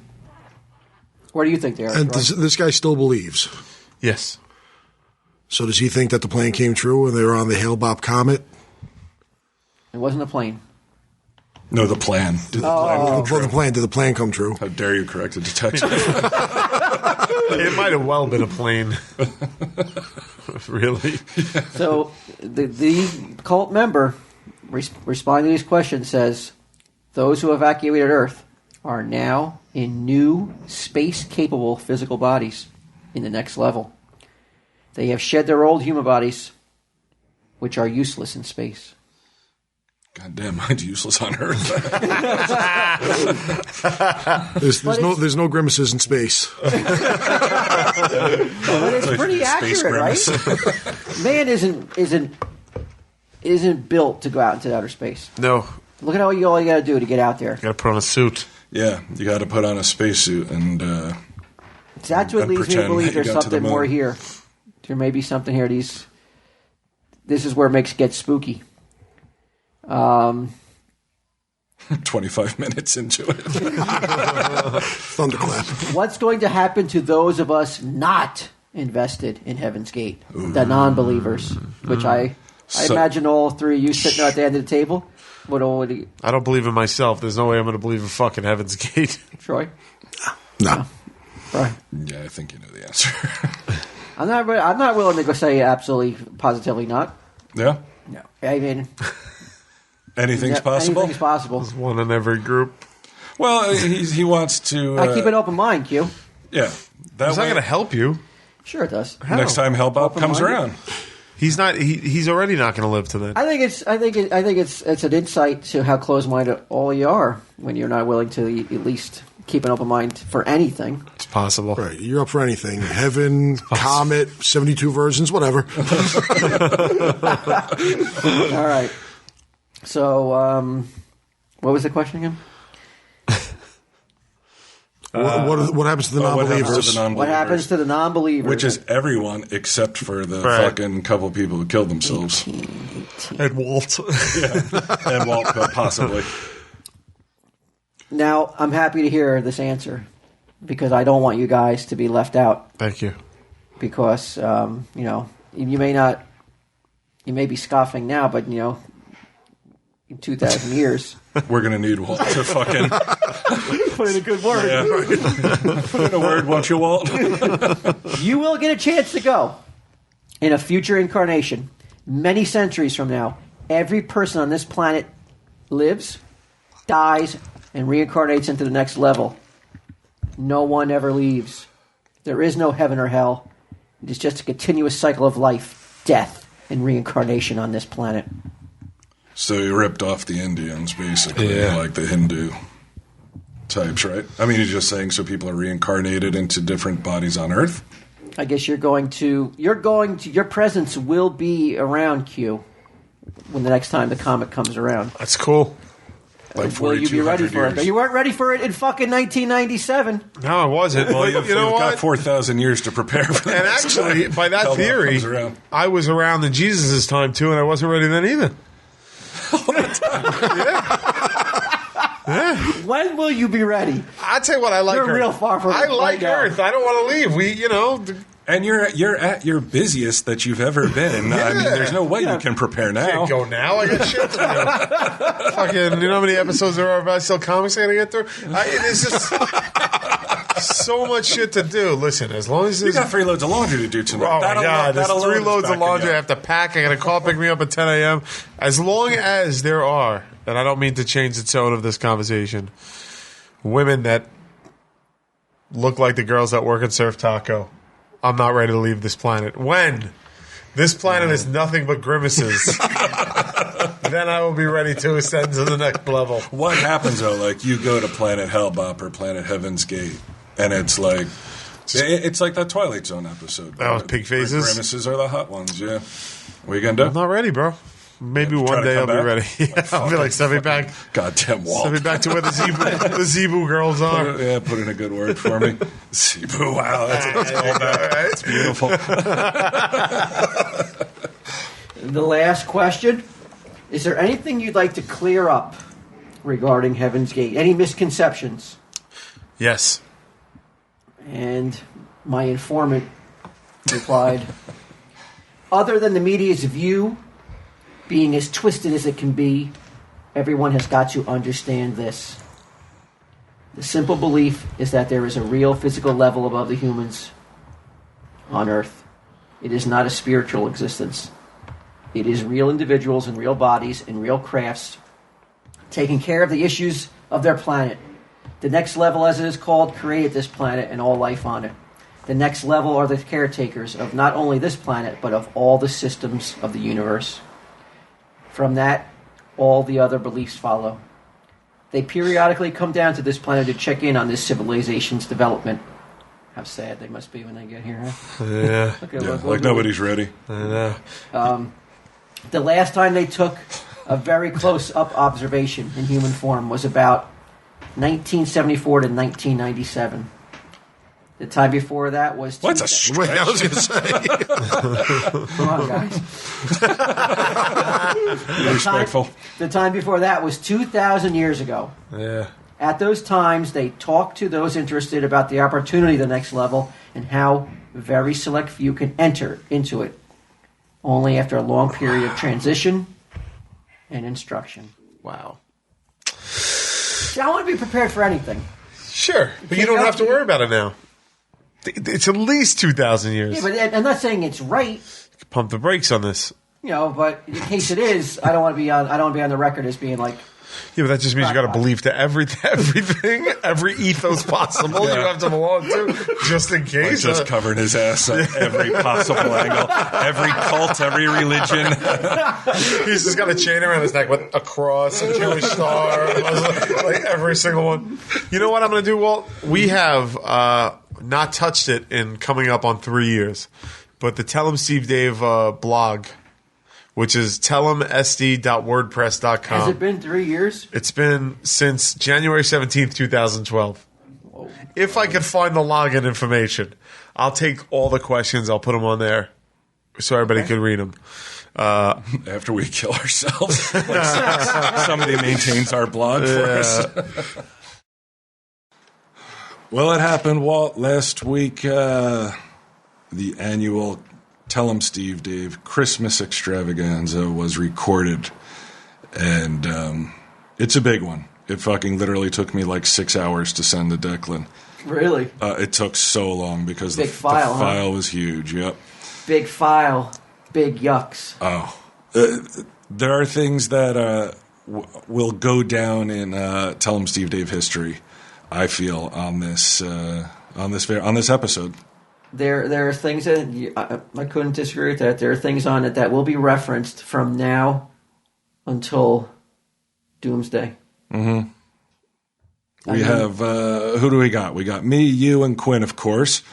[SPEAKER 2] Where do you think they are?
[SPEAKER 3] And
[SPEAKER 2] Troy?
[SPEAKER 3] this guy still believes.
[SPEAKER 4] Yes.
[SPEAKER 3] So does he think that the plan came true when they were on the Hale-Bopp comet?
[SPEAKER 2] It wasn't a plane.
[SPEAKER 1] No, the plan. Did the plan come true?
[SPEAKER 3] Did the plan come true?
[SPEAKER 1] How dare you correct a detective?
[SPEAKER 4] It might have well been a plane. Really?
[SPEAKER 2] So, the cult member responding to these questions says, those who evacuated Earth are now in new space-capable physical bodies in the next level. They have shed their old human bodies, which are useless in space.
[SPEAKER 1] God damn, mine's useless on Earth.
[SPEAKER 3] There's no grimaces in space.
[SPEAKER 2] But it's pretty
[SPEAKER 1] Space
[SPEAKER 2] accurate, right?
[SPEAKER 1] grimace.
[SPEAKER 2] Man isn't built to go out into outer space.
[SPEAKER 4] No.
[SPEAKER 2] Look at all you got to do to get out there.
[SPEAKER 4] Got to put on a suit.
[SPEAKER 1] Yeah, you got to put on a spacesuit and
[SPEAKER 2] That's what
[SPEAKER 1] and
[SPEAKER 2] leads me to
[SPEAKER 1] pretend
[SPEAKER 2] believe
[SPEAKER 1] that you
[SPEAKER 2] there's
[SPEAKER 1] got to the
[SPEAKER 2] something more
[SPEAKER 1] moon.
[SPEAKER 2] here. There may be something here. This is where it gets spooky.
[SPEAKER 1] 25 minutes into it.
[SPEAKER 3] Thunderclap.
[SPEAKER 2] What's going to happen to those of us not invested in Heaven's Gate? The non-believers, which I
[SPEAKER 1] So-
[SPEAKER 2] imagine all three of you sitting at the end of the table would already.
[SPEAKER 4] I don't believe in myself. There's no way I'm going to believe in fucking Heaven's Gate.
[SPEAKER 2] Troy,
[SPEAKER 3] No.
[SPEAKER 2] Brian.
[SPEAKER 1] Yeah, I think you know the answer.
[SPEAKER 2] I'm not willing to go say absolutely, positively not.
[SPEAKER 1] Yeah?
[SPEAKER 2] No, I mean
[SPEAKER 1] Anything's possible?
[SPEAKER 2] Anything's possible.
[SPEAKER 4] One in every group.
[SPEAKER 1] Well, he wants to...
[SPEAKER 2] I keep an open mind, Q.
[SPEAKER 1] Yeah. That
[SPEAKER 4] It's not
[SPEAKER 1] way,
[SPEAKER 4] going to help you.
[SPEAKER 2] Sure, it does.
[SPEAKER 1] next time Hellbop comes
[SPEAKER 2] Open-minded.
[SPEAKER 1] around.
[SPEAKER 4] He's not. He's already not going to live to that.
[SPEAKER 2] I think it's an insight to how close-minded all you are when you're not willing to at least keep an open mind for anything.
[SPEAKER 4] It's possible.
[SPEAKER 3] Right. You're up for anything. Heaven, Comet, 72 versions, whatever.
[SPEAKER 2] All right. So, what was the question again?
[SPEAKER 3] What happens to the
[SPEAKER 1] What happens
[SPEAKER 3] non-believers?
[SPEAKER 1] to the non-believers?
[SPEAKER 2] What happens to the non-believers?
[SPEAKER 1] Which is everyone except for the
[SPEAKER 4] Right.
[SPEAKER 1] fucking couple people who killed themselves.
[SPEAKER 2] 18.
[SPEAKER 4] And Walt.
[SPEAKER 1] And Walt, possibly.
[SPEAKER 2] Now, I'm happy to hear this answer because I don't want you guys to be left out
[SPEAKER 4] Thank you.
[SPEAKER 2] because, you may be scoffing now, but, in 2,000 years.
[SPEAKER 1] We're going to need Walt to fucking...
[SPEAKER 2] Put in a good word.
[SPEAKER 1] Yeah. Put in a word, won't you, Walt?
[SPEAKER 2] You will get a chance to go in a future incarnation. Many centuries from now, every person on this planet lives, dies, and reincarnates into the next level. No one ever leaves. There is no heaven or hell. It is just a continuous cycle of life, death, and reincarnation on this planet.
[SPEAKER 1] So you ripped off the Indians, basically,
[SPEAKER 4] Yeah.
[SPEAKER 1] like the Hindu types, right? I mean, you're just saying so people are reincarnated into different bodies on Earth?
[SPEAKER 2] I guess your presence will be around, Q, when the next time the comet comes around.
[SPEAKER 4] That's cool.
[SPEAKER 1] Like
[SPEAKER 2] Will you be ready
[SPEAKER 1] 4,200
[SPEAKER 2] for it?
[SPEAKER 1] years.
[SPEAKER 2] You weren't ready for it in fucking 1997.
[SPEAKER 4] No, I wasn't.
[SPEAKER 1] Well,
[SPEAKER 4] But
[SPEAKER 1] you've
[SPEAKER 4] you know
[SPEAKER 1] got
[SPEAKER 4] what?
[SPEAKER 1] 4,000 years to prepare for that.
[SPEAKER 4] And actually, by that
[SPEAKER 1] Hellbop
[SPEAKER 4] theory,
[SPEAKER 1] comes around.
[SPEAKER 4] I was around in Jesus' time too, and I wasn't ready then either.
[SPEAKER 2] When will you be ready?
[SPEAKER 4] I tell you what, I like
[SPEAKER 2] You're
[SPEAKER 4] Earth.
[SPEAKER 2] real far from
[SPEAKER 4] I
[SPEAKER 2] it
[SPEAKER 4] like
[SPEAKER 2] right now.
[SPEAKER 4] Earth. I don't want to leave.
[SPEAKER 1] And you're at your busiest that you've ever been. I mean, there's no way you can prepare now.
[SPEAKER 4] Can't go now. I got shit to do. Fucking, you know how many episodes there are of I Sell Comics I gotta get through? It's just so much shit to do. Listen, as long as
[SPEAKER 1] You got 3 loads of laundry to do tonight.
[SPEAKER 4] Oh my God, there's 3 loads of
[SPEAKER 1] backing
[SPEAKER 4] laundry I
[SPEAKER 1] up.
[SPEAKER 4] have to pack. I got a call pick me up at 10 a.m. As long as there are, and I don't mean to change the tone of this conversation, women that look like the girls that work at Surf Taco, I'm not ready to leave this planet. When this planet is nothing but grimaces, then I will be ready to ascend to the next level.
[SPEAKER 1] What happens though? Like you go to Planet Hellbop or Planet Heaven's Gate, and it's like that Twilight Zone episode.
[SPEAKER 4] That was pig faces?
[SPEAKER 1] Grimaces are the hot ones. Yeah. What are you gonna do?
[SPEAKER 4] I'm not ready, bro. Maybe
[SPEAKER 1] Try
[SPEAKER 4] one
[SPEAKER 1] to
[SPEAKER 4] day I'll
[SPEAKER 1] come
[SPEAKER 4] be
[SPEAKER 1] back?
[SPEAKER 4] ready. I'll be like, send me back.
[SPEAKER 1] Goddamn Walt.
[SPEAKER 4] Send me back to where the Zebu girls are.
[SPEAKER 1] Put in a good word for me. Cebu. Wow, that's
[SPEAKER 4] It's
[SPEAKER 1] beautiful.
[SPEAKER 2] The last question. Is there anything you'd like to clear up regarding Heaven's Gate? Any misconceptions?
[SPEAKER 4] Yes.
[SPEAKER 2] And my informant replied, other than the media's view being as twisted as it can be, everyone has got to understand this. The simple belief is that there is a real physical level above the humans on Earth. It is not a spiritual existence. It is real individuals and real bodies and real crafts taking care of the issues of their planet. The next level, as it is called, created this planet and all life on it. The next level are the caretakers of not only this planet, but of all the systems of the universe. From that, all the other beliefs follow. They periodically come down to this planet to check in on this civilization's development. How sad they must be when they get here, huh?
[SPEAKER 4] Yeah.
[SPEAKER 2] Okay,
[SPEAKER 1] Yeah,
[SPEAKER 2] look,
[SPEAKER 1] like nobody's ready.
[SPEAKER 4] I know.
[SPEAKER 2] The last time they took a very close-up observation in human form was about 1974 to 1997. The time before that was...
[SPEAKER 1] What's a stretch?
[SPEAKER 3] Wait, I was going to say.
[SPEAKER 2] Come on, guys.
[SPEAKER 1] Respectful.
[SPEAKER 2] The time before that was 2,000 years ago.
[SPEAKER 4] Yeah.
[SPEAKER 2] At those times, they talked to those interested about the opportunity of the next level and how very select few can enter into it, only after a long period of transition and instruction.
[SPEAKER 4] Wow.
[SPEAKER 2] See, I want to be prepared for anything.
[SPEAKER 4] Sure, but you don't have to worry about it now. It's at least 2,000 years.
[SPEAKER 2] Yeah, but I'm not saying it's right,
[SPEAKER 4] Pump the brakes on this.
[SPEAKER 2] but in case it is, I don't want to be on the record as being like,
[SPEAKER 4] Yeah, but that just means you got to believe to everything, every ethos possible you have to belong to, just in
[SPEAKER 1] Like
[SPEAKER 4] case.
[SPEAKER 1] just covering his ass on every possible angle, every cult, every religion.
[SPEAKER 4] He's just got a chain around his neck with a cross, a Jewish star, like every single one. You know what I'm going to do, Walt? We have not touched it in coming up on 3 years, but the Tell 'em Steve Dave blog, which is tellemsd.wordpress.com.
[SPEAKER 2] has it been 3 years?
[SPEAKER 4] It's been since January 17th, 2012. If I could find the login information, I'll take all the questions. I'll put them on there so everybody can read them.
[SPEAKER 1] After we kill ourselves, like somebody maintains our blog for us. Well, it happened, Walt, last week. The annual Tell 'em Steve Dave Christmas extravaganza was recorded, and it's a big one. It fucking literally took me like 6 hours to send to Declan.
[SPEAKER 2] Really?
[SPEAKER 1] It took so long because
[SPEAKER 2] Big
[SPEAKER 1] the
[SPEAKER 2] file, huh?
[SPEAKER 1] file was huge. Yep.
[SPEAKER 2] Big file, big yucks.
[SPEAKER 1] There are things that will go down in Tell 'em Steve Dave history, I feel, on this episode.
[SPEAKER 2] There are things that I couldn't disagree with that. There are things on it that will be referenced from now until Doomsday.
[SPEAKER 1] We have who do we got? We got me, you, and Quinn, of course.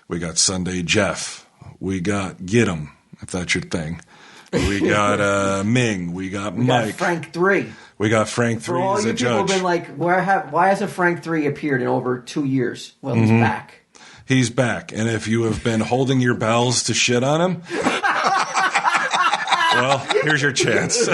[SPEAKER 1] We got Sunday Jeff. We got Get 'em, if that's your thing. We got Ming. We got
[SPEAKER 2] We
[SPEAKER 1] Mike.
[SPEAKER 2] got Frank 3.
[SPEAKER 1] We got Frank
[SPEAKER 2] For
[SPEAKER 1] 3
[SPEAKER 2] all
[SPEAKER 1] as
[SPEAKER 2] you
[SPEAKER 1] a
[SPEAKER 2] people have
[SPEAKER 1] judge.
[SPEAKER 2] been like, why hasn't Frank 3 appeared in over 2 years? Well, he's back.
[SPEAKER 1] He's back, and if you have been holding your bowels to shit on him, well, here's your chance.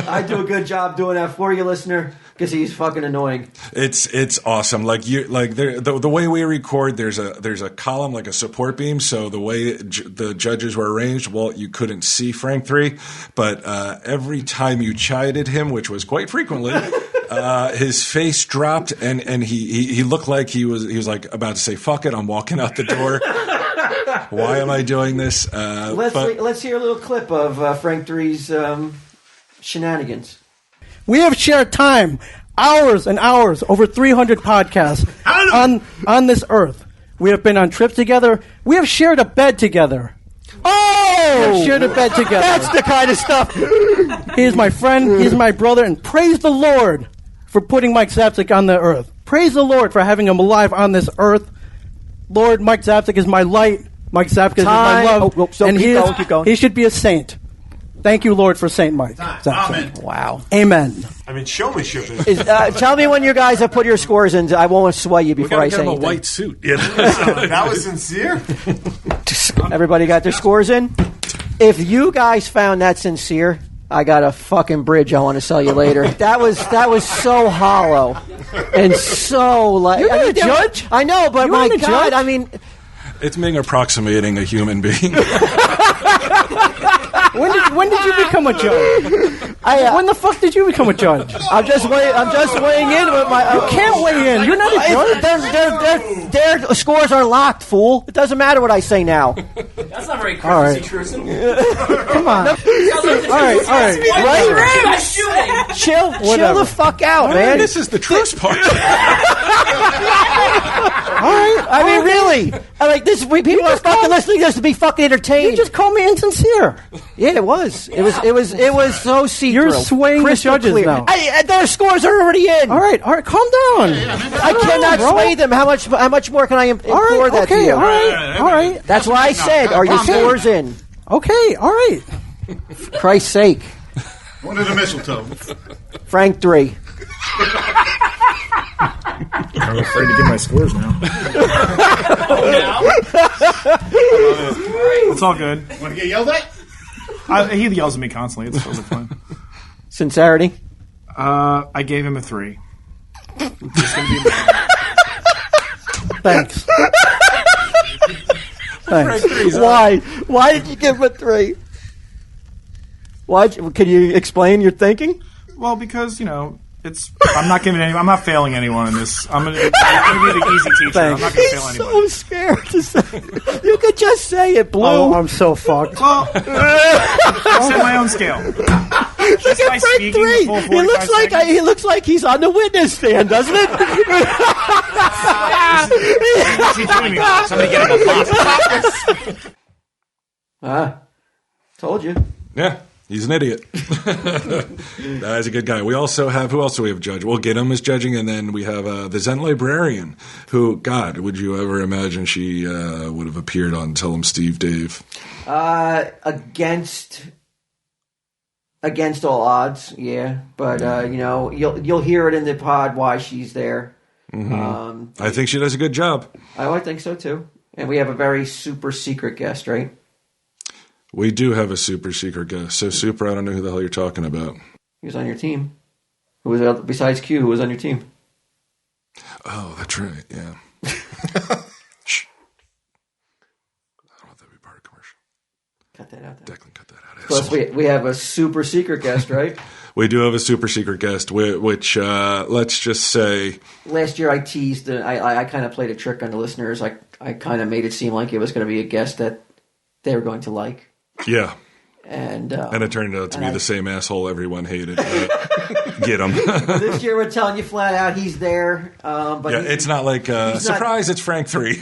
[SPEAKER 2] I do a good job doing that for you, listener. because he's fucking annoying.
[SPEAKER 1] It's awesome. Like the way we record, there's a column, like a support beam. So the way the judges were arranged, well, you couldn't see Frank 3, but every time you chided him, which was quite frequently, his face dropped and he looked like he was like about to say fuck it, I'm walking out the door. Why am I doing this?
[SPEAKER 2] Let's hear a little clip of Frank 3's shenanigans.
[SPEAKER 5] We have shared time, hours and hours, over 300 podcasts on this earth. We have been on trips together. We have shared a bed together.
[SPEAKER 2] Oh!
[SPEAKER 5] We have shared a bed together.
[SPEAKER 2] That's the kind of stuff.
[SPEAKER 5] He is my friend. He is my brother. And praise the Lord for putting Mike Zapsik on the earth. Praise the Lord for having him alive on this earth. Lord, Mike Zapsik is my light. Mike Zapsik is my love. And
[SPEAKER 2] keep going.
[SPEAKER 5] He should be a saint. Thank you, Lord, for Saint Mike Zapsik.
[SPEAKER 6] Amen.
[SPEAKER 2] Wow.
[SPEAKER 5] Amen.
[SPEAKER 4] I mean, showmanship is.
[SPEAKER 2] Tell me when you guys have put your scores in. I won't sway you before I say
[SPEAKER 1] him a
[SPEAKER 2] anything.
[SPEAKER 1] white suit.
[SPEAKER 4] That was sincere.
[SPEAKER 2] Everybody got their scores in? If you guys found that sincere, I got a fucking bridge I want to sell you later. That was so hollow and so like.
[SPEAKER 5] You're not a judge?
[SPEAKER 2] I know, but
[SPEAKER 5] You
[SPEAKER 2] my
[SPEAKER 5] weren't a
[SPEAKER 2] God,
[SPEAKER 5] judge?
[SPEAKER 2] I mean,
[SPEAKER 1] It's Ming approximating a human being.
[SPEAKER 5] When did you become a judge? When the fuck did you become a judge?
[SPEAKER 2] I'm just weighing in with my.
[SPEAKER 5] You can't weigh in. You're not a judge.
[SPEAKER 2] Their scores are locked, fool. It doesn't matter what I say now.
[SPEAKER 7] That's not very
[SPEAKER 5] All right.
[SPEAKER 7] Truson.
[SPEAKER 5] Come on. All right.
[SPEAKER 2] Right? Chill the fuck out, man.
[SPEAKER 1] This is the truce part.
[SPEAKER 5] All right.
[SPEAKER 2] I mean, really. I like this. People are fucking listening to this to be fucking entertained.
[SPEAKER 5] You just called me insincere.
[SPEAKER 2] Yeah, it was. It was so see-through.
[SPEAKER 5] You're swaying the
[SPEAKER 2] Crystal
[SPEAKER 5] judges
[SPEAKER 2] clear.
[SPEAKER 5] now.
[SPEAKER 2] Their scores are already in.
[SPEAKER 5] All right. Calm down.
[SPEAKER 2] I cannot sway them. How much more can I implore that to you?
[SPEAKER 5] All right.
[SPEAKER 2] That's why I said, are your scores in?
[SPEAKER 5] Okay. All right.
[SPEAKER 2] For Christ's sake.
[SPEAKER 6] Under the mistletoe.
[SPEAKER 2] Frank 3.
[SPEAKER 8] I'm afraid to give my scores now.
[SPEAKER 7] It's all good.
[SPEAKER 6] Want to get yelled at?
[SPEAKER 7] He yells at me constantly. It's totally fine.
[SPEAKER 2] Sincerity.
[SPEAKER 7] I gave him a 3. Just gonna be
[SPEAKER 5] Thanks. Thanks.
[SPEAKER 2] Why? Why did you give him a 3? Can you explain your thinking?
[SPEAKER 7] well because I'm not giving I'm not failing anyone in this. I'm gonna be the easy teacher. I'm not gonna fail anybody.
[SPEAKER 2] So scared to say. You could just say it, Blue.
[SPEAKER 5] Oh, I'm so fucked.
[SPEAKER 7] Well, I set my own scale.
[SPEAKER 2] Look at Frank 3. He looks like he's on the witness stand, doesn't it?
[SPEAKER 7] Somebody get him a box.
[SPEAKER 2] Told you.
[SPEAKER 1] Yeah, he's an idiot. He's a good guy. We also have, who else do we have judge? We'll get him as judging, and then we have the Zen librarian, who, God, would you ever imagine she would have appeared on Tell 'em Steve Dave?
[SPEAKER 2] Against all odds, yeah. But you'll hear it in the pod why she's there.
[SPEAKER 1] Mm-hmm. I think she does a good job.
[SPEAKER 2] I think so too. And we have a very super secret guest, right?
[SPEAKER 1] We do have a super secret guest. So super, I don't know who the hell you're talking about.
[SPEAKER 2] He was on your team. Who was besides Q? Who was on your team?
[SPEAKER 1] Oh, that's right. Yeah. Shh. I don't want that to be part of commercial.
[SPEAKER 2] Cut that out.
[SPEAKER 1] Declan, cut that out.
[SPEAKER 2] Plus, we have a super secret guest, right?
[SPEAKER 1] We do have a super secret guest, which let's just say...
[SPEAKER 2] Last year I teased, I kind of played a trick on the listeners. I kind of made it seem like it was going to be a guest that they were going to like.
[SPEAKER 1] Yeah.
[SPEAKER 2] And
[SPEAKER 1] it turned out to be the same asshole everyone hated. Get him.
[SPEAKER 2] This year we're telling you flat out he's there. But
[SPEAKER 1] it's not like surprise, it's Frank 3.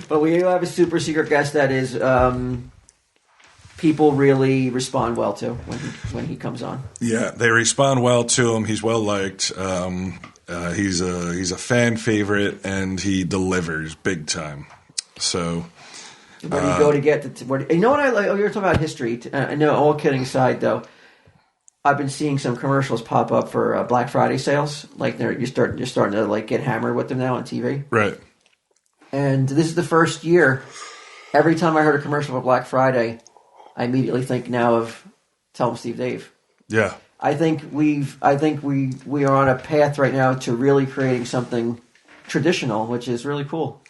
[SPEAKER 2] But we do have a super secret guest that is... people really respond well to when he comes on.
[SPEAKER 1] Yeah, they respond well to him. He's well liked. He's a fan favorite, and he delivers big time. So,
[SPEAKER 2] where do you go to get you know what I like? Oh, you're talking about history. I know. All kidding aside, though, I've been seeing some commercials pop up for Black Friday sales. Like you're starting to like get hammered with them now on TV.
[SPEAKER 1] Right.
[SPEAKER 2] And this is the first year. Every time I heard a commercial for Black Friday, I immediately think now of Tell 'em Steve Dave.
[SPEAKER 1] Yeah.
[SPEAKER 2] I think we are on a path right now to really creating something traditional, which is really cool.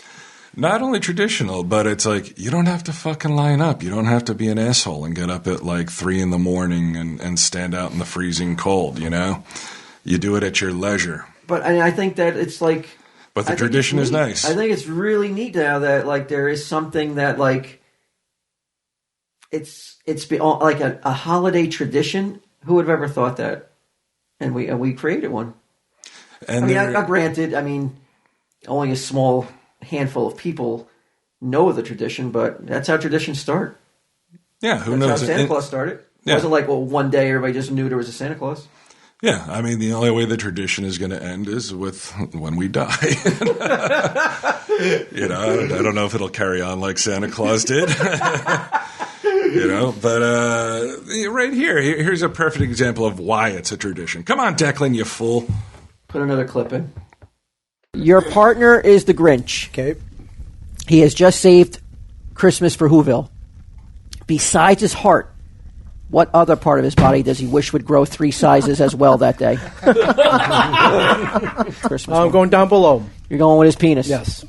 [SPEAKER 1] Not only traditional, but it's like you don't have to fucking line up. You don't have to be an asshole and get up at like 3 a.m. and stand out in the freezing cold, you know? You do it at your leisure.
[SPEAKER 2] But I think that it's like...
[SPEAKER 1] But the tradition is nice.
[SPEAKER 2] I think it's really neat now that like there is something that like... It's like a holiday tradition. Who would have ever thought that? And we created one.
[SPEAKER 1] And
[SPEAKER 2] granted, only a small handful of people know the tradition, but that's how traditions start.
[SPEAKER 1] Yeah, who
[SPEAKER 2] that's
[SPEAKER 1] knows?
[SPEAKER 2] How Santa Claus started.
[SPEAKER 1] Yeah.
[SPEAKER 2] It wasn't like, one day everybody just knew there was a Santa Claus.
[SPEAKER 1] Yeah, the only way the tradition is going to end is with when we die. I don't know if it'll carry on like Santa Claus did. But right here's a perfect example of why it's a tradition. Come on, Declan, you fool.
[SPEAKER 2] Put another clip in. Your partner is the Grinch.
[SPEAKER 5] Okay.
[SPEAKER 2] He has just saved Christmas for Whoville. Besides his heart, what other part of his body does he wish would grow 3 sizes as well that day? Christmas.
[SPEAKER 5] I'm going down below.
[SPEAKER 2] You're going with his penis.
[SPEAKER 5] Yes,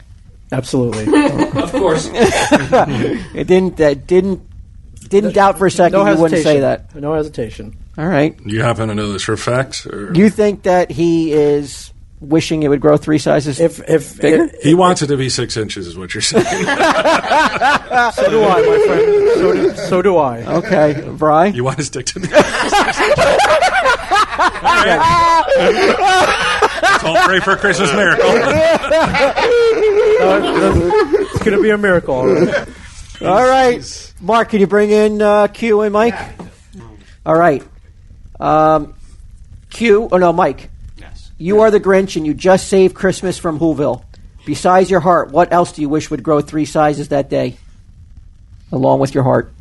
[SPEAKER 5] absolutely.
[SPEAKER 9] Of course.
[SPEAKER 2] It didn't doubt for a second
[SPEAKER 5] No
[SPEAKER 2] you wouldn't say that.
[SPEAKER 5] No hesitation.
[SPEAKER 2] All right.
[SPEAKER 1] You happen to know this for a fact? Or?
[SPEAKER 2] You think that he is wishing it would grow 3 sizes bigger?
[SPEAKER 1] He wants it to be 6 inches, is what you're saying.
[SPEAKER 5] So do I, my friend. So do I.
[SPEAKER 2] Okay, Brian.
[SPEAKER 1] You want his dick to be? Let's all pray for a Christmas miracle.
[SPEAKER 5] It's going to be a miracle.
[SPEAKER 2] All right. Mark, can you bring in Q and Mike? All right. Mike.
[SPEAKER 9] Yes.
[SPEAKER 2] You are the Grinch, and you just saved Christmas from Whoville. Besides your heart, what else do you wish would grow 3 sizes that day, along with your heart?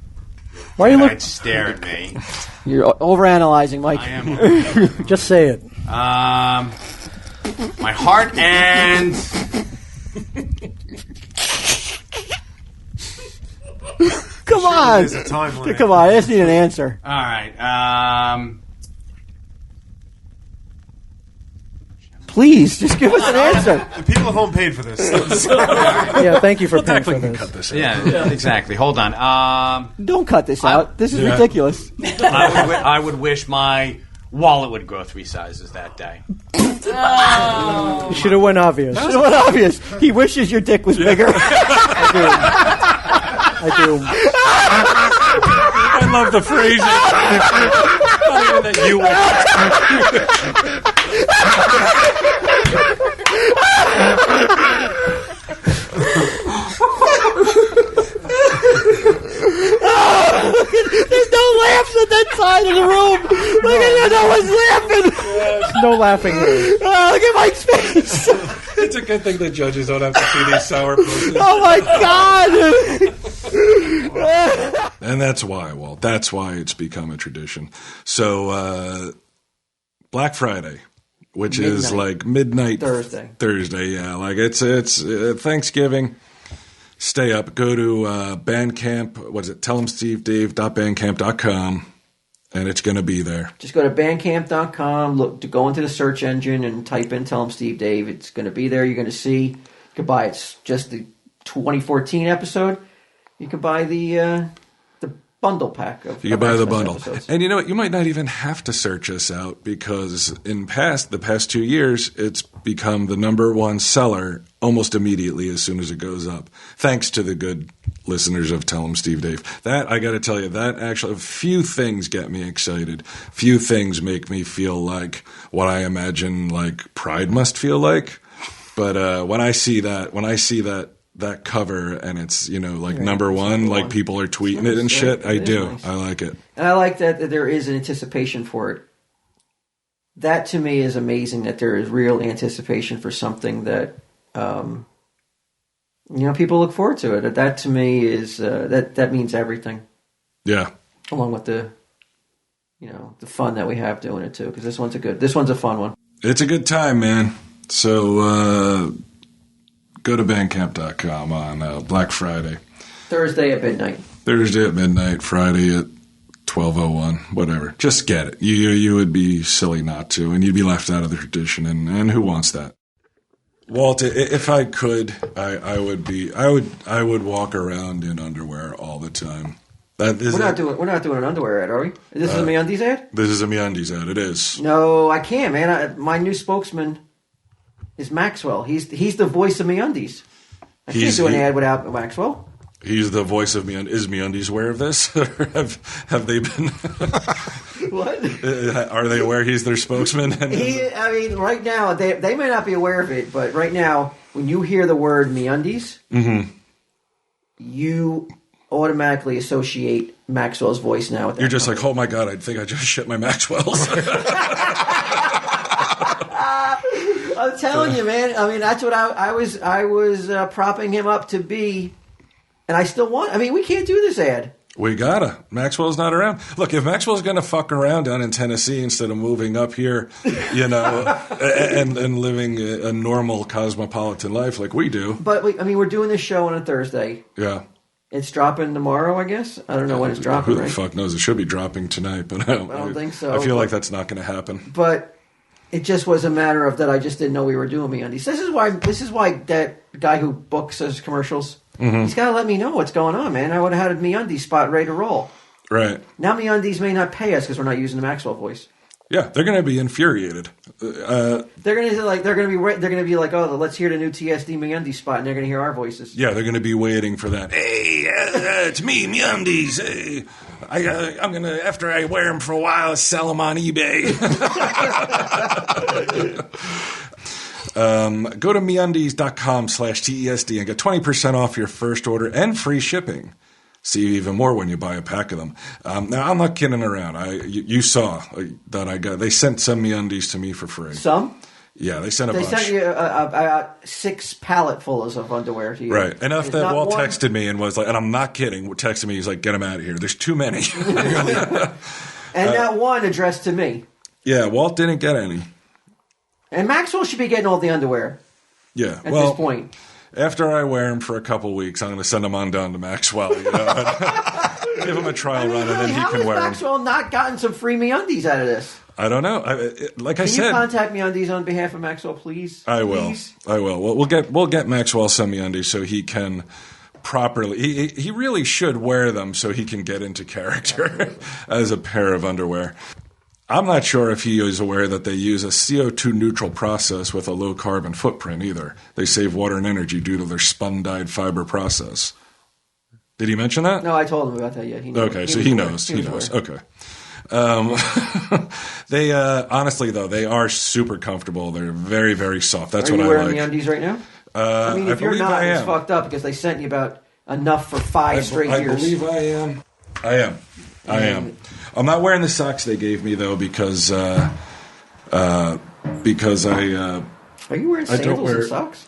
[SPEAKER 9] Why are you stare at me?
[SPEAKER 2] You're overanalyzing, Mike.
[SPEAKER 9] I am.
[SPEAKER 5] Just say it.
[SPEAKER 9] My heart and...
[SPEAKER 2] Come on.
[SPEAKER 4] There's a time limit.
[SPEAKER 2] Come on. I just need an answer.
[SPEAKER 9] All right.
[SPEAKER 2] Please, just give us an answer.
[SPEAKER 4] The people at home paid for this.
[SPEAKER 5] Yeah, thank you for paying for
[SPEAKER 1] Declan can
[SPEAKER 5] this.
[SPEAKER 1] cut this out.
[SPEAKER 9] Yeah, exactly. Hold on.
[SPEAKER 2] Don't cut this out. This is ridiculous.
[SPEAKER 9] I would wish my wallet would grow 3 sizes that day.
[SPEAKER 5] You should have went obvious.
[SPEAKER 2] It's not obvious. He wishes your dick was bigger.
[SPEAKER 5] I do.
[SPEAKER 1] I love the phrasing. Not even that you
[SPEAKER 2] There's no laughs at that side of the room. Look at that. No one's laughing.
[SPEAKER 5] There's no laughing here.
[SPEAKER 2] Oh, look at Mike's face.
[SPEAKER 1] It's a good thing the judges don't have to see these sour pussies.
[SPEAKER 2] Oh, my God.
[SPEAKER 1] And that's why, Walt. That's why it's become a tradition. So, Black Friday, which is like midnight Thursday, yeah. Like it's Thanksgiving. Stay up. Go to Bandcamp. What is it? TellHimSteveDave.bandcamp.com, and it's going to be there.
[SPEAKER 2] Just go to bandcamp.com, go into the search engine and type in Tell 'em Steve Dave. It's going to be there. You're going to see. You can buy it's just the 2014 episode. You can buy the bundle pack of.
[SPEAKER 1] You can buy the bundle,
[SPEAKER 2] episodes.
[SPEAKER 1] and you know what? You might not even have to search us out because the past 2 years, it's become the #1 seller almost immediately as soon as it goes up. Thanks to the good listeners of Tell 'em Steve Dave. That I got to tell you, that actually, a few things get me excited. Few things make me feel like what I imagine like Pride must feel like. But when I see that cover and it's like #1, like people are tweeting it and shit. I do. Nice. I like it,
[SPEAKER 2] and I like that there is an anticipation for it. That to me is amazing. That there is real anticipation for something that people look forward to it. That to me is that means everything.
[SPEAKER 1] Yeah.
[SPEAKER 2] Along with the the fun that we have doing it too, because this one's a fun one.
[SPEAKER 1] It's a good time, man. So. Go to Bandcamp.com on Black Friday.
[SPEAKER 2] Thursday at midnight.
[SPEAKER 1] Friday at 1201, whatever. Just get it. You would be silly not to, and you'd be left out of the tradition, and who wants that? Walt, if I could, I would walk around in underwear all the time. We're
[SPEAKER 2] not doing an underwear ad, are we? This is a MeUndies ad?
[SPEAKER 1] This is a MeUndies ad. It is.
[SPEAKER 2] No, I can't, man. My new spokesman is Maxwell. He's the voice of MeUndies. I can't do an ad without Maxwell.
[SPEAKER 1] He's the voice of MeUndies. Is MeUndies aware of this? Or have they been?
[SPEAKER 2] What?
[SPEAKER 1] Are they aware he's their spokesman?
[SPEAKER 2] Right now they may not be aware of it, but right now, when you hear the word MeUndies, you automatically associate Maxwell's voice now with that.
[SPEAKER 1] You're just like, oh my god, I think I just shit my Maxwell's.
[SPEAKER 2] I'm telling you, man. I mean, that's what I was propping him up to be, and I still want. I mean, we can't do this ad.
[SPEAKER 1] We gotta. Maxwell's not around. Look, if Maxwell's gonna fuck around down in Tennessee instead of moving up here, and living a normal cosmopolitan life like we do.
[SPEAKER 2] But we're doing this show on a Thursday.
[SPEAKER 1] Yeah.
[SPEAKER 2] It's dropping tomorrow, I guess. I don't know when it's dropping.
[SPEAKER 1] Who the fuck knows? It should be dropping tonight, but I don't think so. I feel like that's not going to happen.
[SPEAKER 2] But it just was a matter of that I just didn't know we were doing MeUndies. This is why that guy who books his commercials, he's got to let me know what's going on, man. I would have had a MeUndies spot ready to roll.
[SPEAKER 1] Right.
[SPEAKER 2] Now MeUndies may not pay us because we're not using the Maxwell voice.
[SPEAKER 1] Yeah, they're going to be infuriated.
[SPEAKER 2] They're going to be like, oh, let's hear the new TSD MeUndies spot, and they're going to hear our voices.
[SPEAKER 1] Yeah, they're going to be waiting for that. Hey, it's me, MeUndies. Hey, I'm going to, after I wear them for a while, sell them on eBay. Go to MeUndies.com/TESD and get 20% off your first order and free shipping. See even more when you buy a pack of them. Now, I'm not kidding around. You saw that they sent some MeUndies to me for free.
[SPEAKER 2] Some?
[SPEAKER 1] Yeah, they sent a bunch.
[SPEAKER 2] They sent you about 6 palletfuls of underwear to you.
[SPEAKER 1] Right. Enough that Walt texted me and was like, and I'm not kidding, texted me, he's like, get them out of here. There's too many.
[SPEAKER 2] And not one addressed to me.
[SPEAKER 1] Yeah, Walt didn't get any.
[SPEAKER 2] And Maxwell should be getting all the underwear.
[SPEAKER 1] Yeah.
[SPEAKER 2] At this point.
[SPEAKER 1] After I wear them for a couple weeks, I'm going to send them on down to Maxwell. Give him a trial run, and then he can wear them.
[SPEAKER 2] How has Maxwell not gotten some free MeUndies out of this?
[SPEAKER 1] I don't know. Can
[SPEAKER 2] you contact MeUndies on behalf of Maxwell, please?
[SPEAKER 1] I will.
[SPEAKER 2] Please?
[SPEAKER 1] I will. Well, we'll get Maxwell some MeUndies so he can properly. He really should wear them so he can get into character as a pair of underwear. I'm not sure if he is aware that they use a CO2 neutral process with a low carbon footprint either. They save water and energy due to their spun-dyed fiber process. Did he mention that?
[SPEAKER 2] No, I told him about that. Yeah, he knows.
[SPEAKER 1] Okay, so he knows. He knows. Okay. They honestly though, they are super comfortable. They're very, very soft. That's what I like.
[SPEAKER 2] Are you wearing MeUndies right now? I mean, if you're not, it's fucked up because they sent you about enough for 5 straight years.
[SPEAKER 1] I believe I am. I am. I'm not wearing the socks they gave me though because I.
[SPEAKER 2] Are you wearing sandals and socks?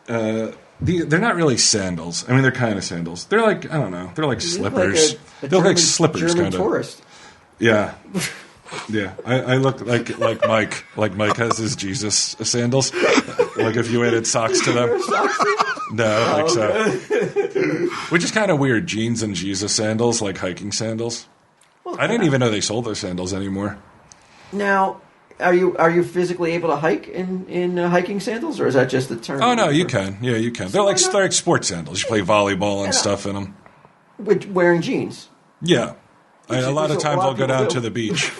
[SPEAKER 1] They're not really sandals. I mean, they're kind of sandals. They're like, I don't know. They're like slippers. They're like slippers, kind of.
[SPEAKER 2] Tourist.
[SPEAKER 1] Yeah. Yeah. I look like Mike. Like Mike has his Jesus sandals. Like if you added socks to them. No, I don't think so. Which is kind of weird. Jeans and Jesus sandals, like hiking sandals. Well, I didn't even know they sold those sandals anymore.
[SPEAKER 2] Now, are you physically able to hike in hiking sandals, or is that just the term?
[SPEAKER 1] Oh no, you can. Yeah, you can. They're like sports sandals. You play volleyball and stuff in them.
[SPEAKER 2] Wearing jeans.
[SPEAKER 1] Yeah, a lot of times I'll go down to the beach.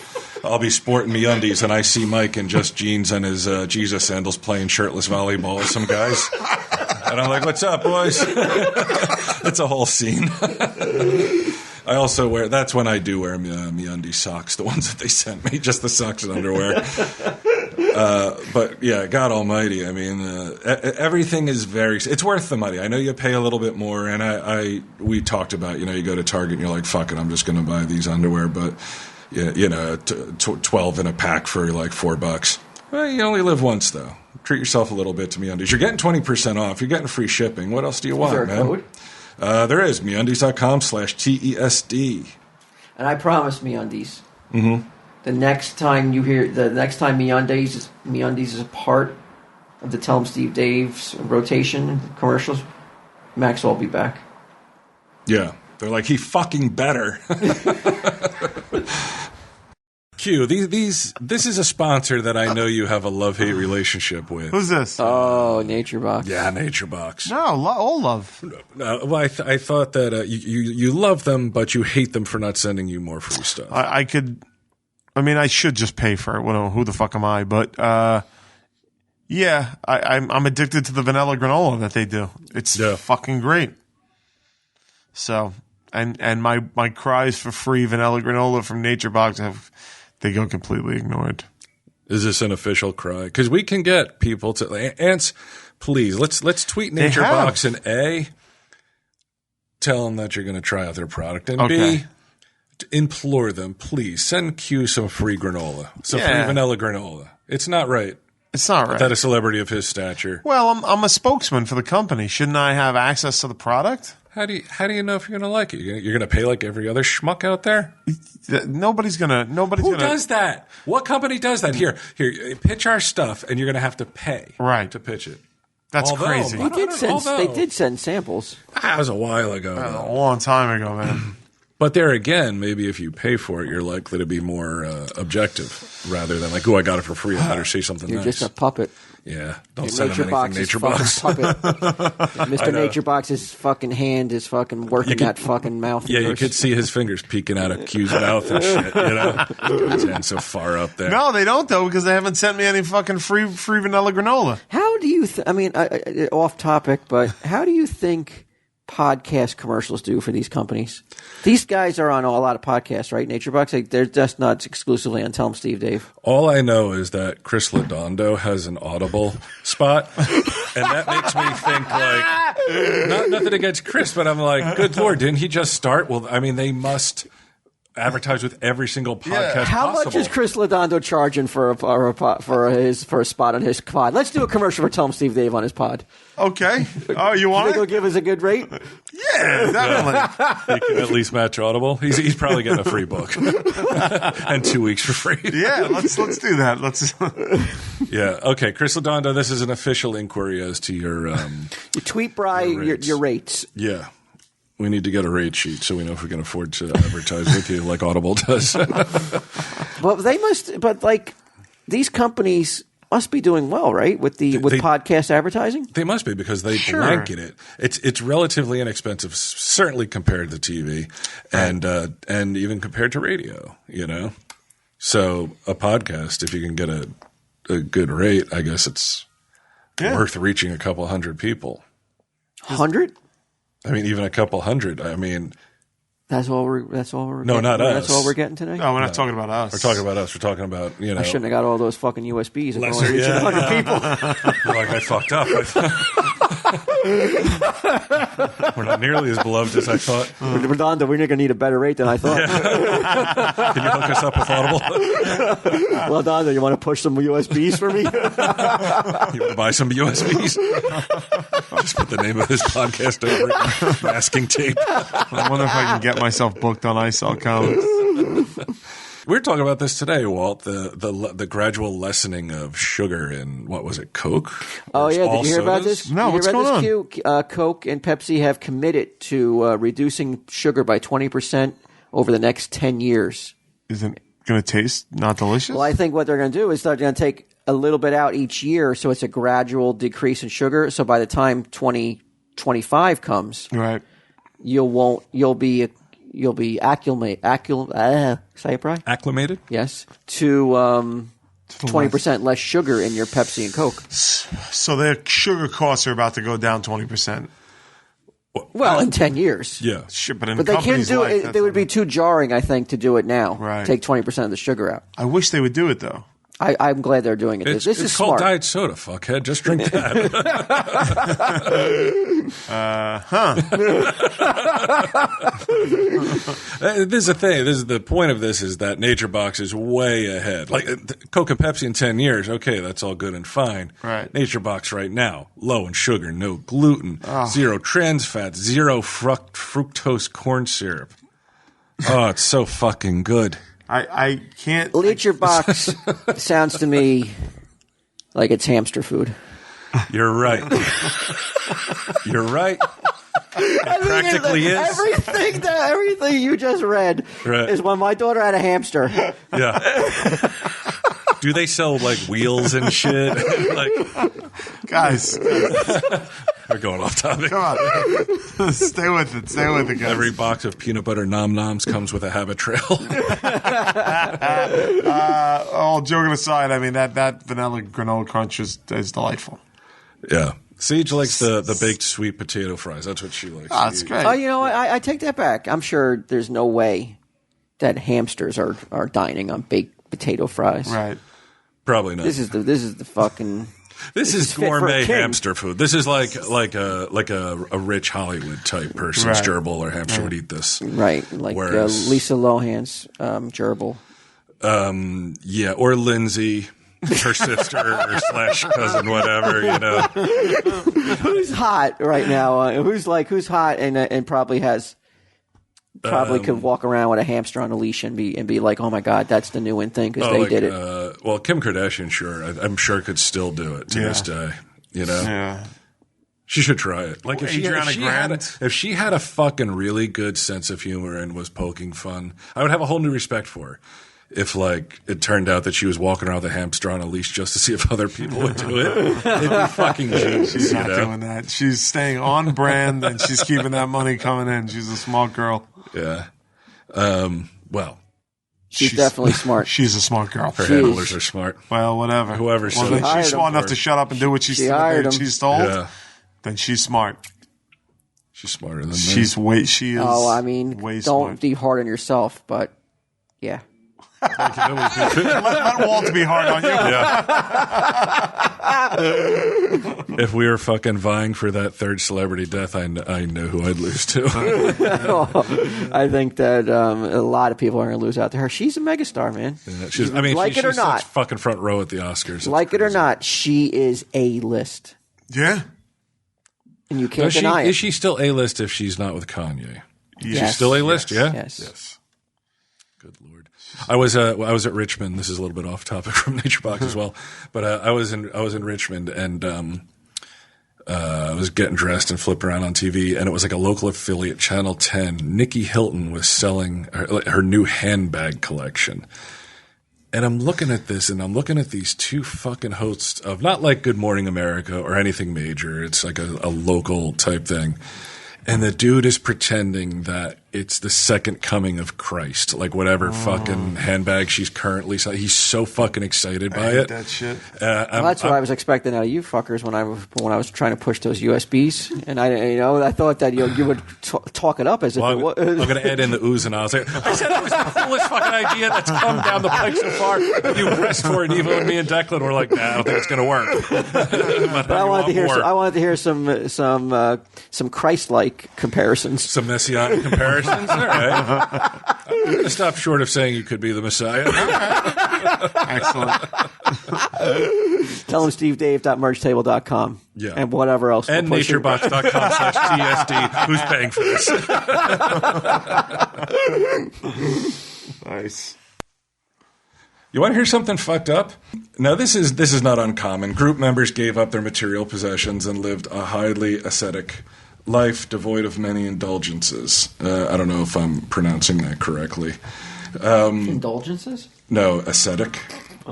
[SPEAKER 1] I'll be sporting MeUndies, and I see Mike in just jeans and his Jesus sandals playing shirtless volleyball with some guys. And I'm like, "What's up, boys?" It's a whole scene. I also that's when I do wear MeUndies socks, the ones that they sent me, just the socks and underwear. But yeah, God Almighty, I mean, everything is it's worth the money. I know you pay a little bit more, and we talked about, you go to Target and you're like, fuck it, I'm just going to buy these underwear, but 12 in a pack for like $4. Well, you only live once though. Treat yourself a little bit to MeUndies. You're getting 20% off. You're getting free shipping. What else do you want,
[SPEAKER 2] man? Is there a code?
[SPEAKER 1] There is MeUndies.com/TESD.
[SPEAKER 2] And I promise MeUndies. Mm-hmm. The next time MeUndies is a part of the Tell 'em Steve Dave's rotation commercials, Maxwell will be back.
[SPEAKER 1] Yeah. They're like, he fucking better. Q, this is a sponsor that I know you have a love-hate relationship with.
[SPEAKER 4] Who's this?
[SPEAKER 2] Oh, Nature Box.
[SPEAKER 1] Yeah, Nature Box.
[SPEAKER 4] No, all love.
[SPEAKER 1] Well, I thought that you love them, but you hate them for not sending you more free stuff.
[SPEAKER 4] I should just pay for it. Well, who the fuck am I? But yeah, I'm addicted to the vanilla granola that they do. It's fucking great. So, and my cries for free vanilla granola from Nature Box they go completely ignored.
[SPEAKER 1] Is this an official cry? Because we can get people to ants. Please, let's tweet Nature Box and A. Tell them that you're going to try out their product, and B. Implore them, please send Q some free granola, free vanilla granola. It's not right.
[SPEAKER 4] It's not right
[SPEAKER 1] that a celebrity of his stature.
[SPEAKER 4] Well, I'm a spokesman for the company. Shouldn't I have access to the product?
[SPEAKER 1] How do you know if you're going to like it? You're going to pay like every other schmuck out there?
[SPEAKER 4] Nobody's gonna.
[SPEAKER 1] Who does that? What company does that? Here, pitch our stuff, and you're going to have to pay to pitch it.
[SPEAKER 4] That's crazy.
[SPEAKER 2] They did send samples.
[SPEAKER 1] That was a while ago.
[SPEAKER 4] A long time ago, man.
[SPEAKER 1] But there again, maybe if you pay for it, you're likely to be more objective rather than like, oh, I got it for free. I better say something
[SPEAKER 2] You're
[SPEAKER 1] nice.
[SPEAKER 2] just a puppet.
[SPEAKER 1] Yeah, don't send him anything, Nature Box.
[SPEAKER 2] Mr. Nature Box's fucking hand is fucking working that fucking mouth.
[SPEAKER 1] Yeah, you could see his fingers peeking out of Q's mouth and shit, you know? His hand's so far up there.
[SPEAKER 4] No, they don't, though, because they haven't sent me any fucking free vanilla granola.
[SPEAKER 2] How do you off topic, but how do you think podcast commercials do for these companies? These guys are on a lot of podcasts, right? Nature Box, they're just not exclusively on Tell 'em Steve Dave.
[SPEAKER 1] All I know is that Chris Lodondo has an Audible spot, and that makes me think like, nothing against Chris, but I'm like, good Lord, didn't he just start? Well, I mean, they must advertise with every single podcast
[SPEAKER 2] How
[SPEAKER 1] possible.
[SPEAKER 2] much is Chris Lodondo charging for a spot on his pod? Let's do a commercial for Tell 'em Steve Dave on his pod.
[SPEAKER 4] Okay. Oh, you want
[SPEAKER 2] You think
[SPEAKER 4] it?
[SPEAKER 2] he'll give us a good rate?
[SPEAKER 4] Yeah, definitely.
[SPEAKER 1] He can at least match Audible. He's probably getting a free book and 2 weeks for free.
[SPEAKER 4] Yeah, let's do that. Let's.
[SPEAKER 1] Yeah. Okay, Chris Lodondo, this is an official inquiry as to your
[SPEAKER 2] You tweet Bri your rates.
[SPEAKER 1] Yeah. We need to get a rate sheet so we know if we can afford to advertise with you like Audible does.
[SPEAKER 2] Well, they must, but like these companies must be doing well, right? With podcast advertising?
[SPEAKER 1] They must be because they blanket it. It's relatively inexpensive, certainly compared to TV and even compared to radio, you know? So a podcast, if you can get a good rate, I guess it's worth reaching a couple hundred people.
[SPEAKER 2] 100?
[SPEAKER 1] I mean, even a couple hundred. I mean,
[SPEAKER 2] that's all we're.
[SPEAKER 1] No, not us.
[SPEAKER 2] That's all we're getting tonight.
[SPEAKER 4] No, we're not talking about us.
[SPEAKER 1] We're talking about us. We're talking about
[SPEAKER 2] I shouldn't have got all those fucking USBs. If
[SPEAKER 1] Lesser,
[SPEAKER 2] we're only reaching 100 people.
[SPEAKER 1] You're like, I fucked up. We're not nearly as beloved as I thought.
[SPEAKER 2] Redondo, we're going to need a better rate than I thought.
[SPEAKER 1] Can you hook us up with Audible?
[SPEAKER 2] Well, Redondo, you want to push some USBs for me?
[SPEAKER 1] You want to buy some USBs? Just put the name of his podcast over it. Masking tape.
[SPEAKER 4] I wonder if I can get myself booked on iSell Comics.
[SPEAKER 1] We were talking about this today, Walt. The gradual lessening of sugar in what was it, Coke?
[SPEAKER 2] Oh yeah, did you hear about this?
[SPEAKER 4] No, what's going on?
[SPEAKER 2] Coke and Pepsi have committed to reducing sugar by 20% over the next 10 years.
[SPEAKER 4] Isn't it going to taste not delicious?
[SPEAKER 2] Well, I think what they're going to do is they're going to take a little bit out each year, so it's a gradual decrease in sugar. So by the time 2025 comes,
[SPEAKER 4] right,
[SPEAKER 2] you'll be acclimated. Yes, to 20% less sugar in your Pepsi and Coke.
[SPEAKER 4] So their sugar costs are about to go down 20%.
[SPEAKER 2] Well, in 10 years.
[SPEAKER 1] Yeah.
[SPEAKER 4] Sure, but
[SPEAKER 2] they can't do it. They would be too jarring, I think, to do it now.
[SPEAKER 4] Right.
[SPEAKER 2] Take 20% of the sugar out.
[SPEAKER 4] I wish they would do it, though.
[SPEAKER 2] I'm glad they're doing it. This is
[SPEAKER 1] called
[SPEAKER 2] smart.
[SPEAKER 1] diet soda, fuckhead. Just drink that. This is the thing. This is the point of this is that Nature Box is way ahead. Like Coke and Pepsi in 10 years, okay, that's all good and fine.
[SPEAKER 4] Right.
[SPEAKER 1] Nature Box right now, low in sugar, no gluten, zero trans fats, zero fructose corn syrup. Oh, it's so fucking good.
[SPEAKER 4] I can't.
[SPEAKER 2] Nature Box sounds to me like it's hamster food.
[SPEAKER 1] You're right. You're right. practically is.
[SPEAKER 2] Everything you just read is when my daughter had a hamster.
[SPEAKER 1] Yeah. Do they sell like wheels and shit? Like,
[SPEAKER 4] Guys,
[SPEAKER 1] we're going off topic.
[SPEAKER 4] come on. Stay with it, guys.
[SPEAKER 1] Every box of peanut butter nom noms comes with a habit trail.
[SPEAKER 4] All joking aside, I mean that vanilla granola crunch is delightful.
[SPEAKER 1] Yeah. Sage likes the baked sweet potato fries. That's what she likes.
[SPEAKER 4] Oh, that's great.
[SPEAKER 2] Oh, you know what? I take that back. I'm sure there's no way that hamsters are dining on baked potato fries.
[SPEAKER 4] Right.
[SPEAKER 1] Probably not.
[SPEAKER 2] This is the fucking.
[SPEAKER 1] This is
[SPEAKER 2] fit for a
[SPEAKER 1] gourmet
[SPEAKER 2] king.
[SPEAKER 1] hamster food. This is like a rich Hollywood type person's
[SPEAKER 4] Right.
[SPEAKER 1] gerbil or hamster would eat this.
[SPEAKER 2] Right, like
[SPEAKER 1] Whereas-
[SPEAKER 2] Lisa Lohan's gerbil.
[SPEAKER 1] Yeah, or Lindsay, her sister slash cousin, whatever, you know.
[SPEAKER 2] Who's hot right now? Who's hot and probably has could walk around with a hamster on a leash and be like, oh my god, that's the new in thing because they did it.
[SPEAKER 1] Well, Kim Kardashian, sure, I'm sure could still do it to this day. You know,
[SPEAKER 4] Yeah.
[SPEAKER 1] she should try it. Like if
[SPEAKER 4] Adriana Grant.
[SPEAKER 1] if she had a fucking really good sense of humor and was poking fun, I would have a whole new respect for her. If like it turned out that she was walking around with a hamster on a leash just to see if other people would do it, it'd be fucking genius.
[SPEAKER 4] She's not
[SPEAKER 1] you know?
[SPEAKER 4] doing that. She's staying on brand and she's keeping that money coming in. She's a smart girl.
[SPEAKER 1] Yeah. Well,
[SPEAKER 2] She's definitely smart.
[SPEAKER 4] She's a smart girl.
[SPEAKER 1] her handlers are smart.
[SPEAKER 4] Well, whatever.
[SPEAKER 1] Whoever
[SPEAKER 4] well,
[SPEAKER 1] said
[SPEAKER 4] then
[SPEAKER 1] it.
[SPEAKER 4] she's smart enough to shut up and do what
[SPEAKER 2] She hired him.
[SPEAKER 4] she's told.
[SPEAKER 1] Yeah,
[SPEAKER 4] Then she's smart.
[SPEAKER 1] she's smarter than me.
[SPEAKER 4] She is.
[SPEAKER 2] Oh, I mean,
[SPEAKER 4] way
[SPEAKER 2] don't
[SPEAKER 4] smart.
[SPEAKER 2] be hard on yourself, but yeah.
[SPEAKER 4] Let Walt be hard on you.
[SPEAKER 1] If we were fucking vying for that third celebrity death, I know who I'd lose to.
[SPEAKER 2] I think that a lot of people are going to lose out to her. She's a megastar, man.
[SPEAKER 1] She's,
[SPEAKER 2] like it or
[SPEAKER 1] she
[SPEAKER 2] not,
[SPEAKER 1] sits fucking front row at the Oscars. It's
[SPEAKER 2] like it or
[SPEAKER 1] crazy.
[SPEAKER 2] not, she is A-list,
[SPEAKER 4] Yeah.
[SPEAKER 2] and you can't
[SPEAKER 1] Is she,
[SPEAKER 2] deny it.
[SPEAKER 1] is she still A-list if she's not with Kanye?
[SPEAKER 2] Yes.
[SPEAKER 1] She's still A-list, yeah?
[SPEAKER 2] Yes.
[SPEAKER 1] Good Lord. I was at Richmond. This is a little bit off topic from Nature Box as well, but I was in Richmond and I was getting dressed and flipping around on TV, and it was like a local affiliate, Channel 10. Nikki Hilton was selling her new handbag collection. And I'm looking at this, and I'm looking at these two fucking hosts of not like Good Morning America or anything major. It's like a local type thing. And the dude is pretending that it's the second coming of Christ, like whatever fucking handbag she's currently selling. He's so fucking excited by it.
[SPEAKER 4] That shit.
[SPEAKER 2] Well, that's what I was expecting out of you fuckers when I was trying to push those USBs, and I thought that you would talk it up as if
[SPEAKER 1] Well,
[SPEAKER 2] it was.
[SPEAKER 1] I'm going to add in the oohs and ahs. I said it was the coolest fucking idea that's come down the pike so far. You pressed for it, even when me and Declan were like, nah, I don't think it's going to work.
[SPEAKER 2] But I wanted to hear some Christ-like comparisons.
[SPEAKER 1] Some messianic comparisons. All right. I'm going to stop short of saying you could be the Messiah.
[SPEAKER 4] Excellent.
[SPEAKER 2] Tell them stevedave.mergetable.com.
[SPEAKER 1] Yeah.
[SPEAKER 2] And whatever else.
[SPEAKER 1] And
[SPEAKER 2] we'll push it.
[SPEAKER 1] naturebox.com/TSD. Who's paying for this?
[SPEAKER 4] Nice.
[SPEAKER 1] You want to hear something fucked up? Now, this is not uncommon. Group members gave up their material possessions and lived a highly ascetic life devoid of many indulgences. I don't know if I'm pronouncing that correctly.
[SPEAKER 2] Indulgences?
[SPEAKER 1] No, ascetic.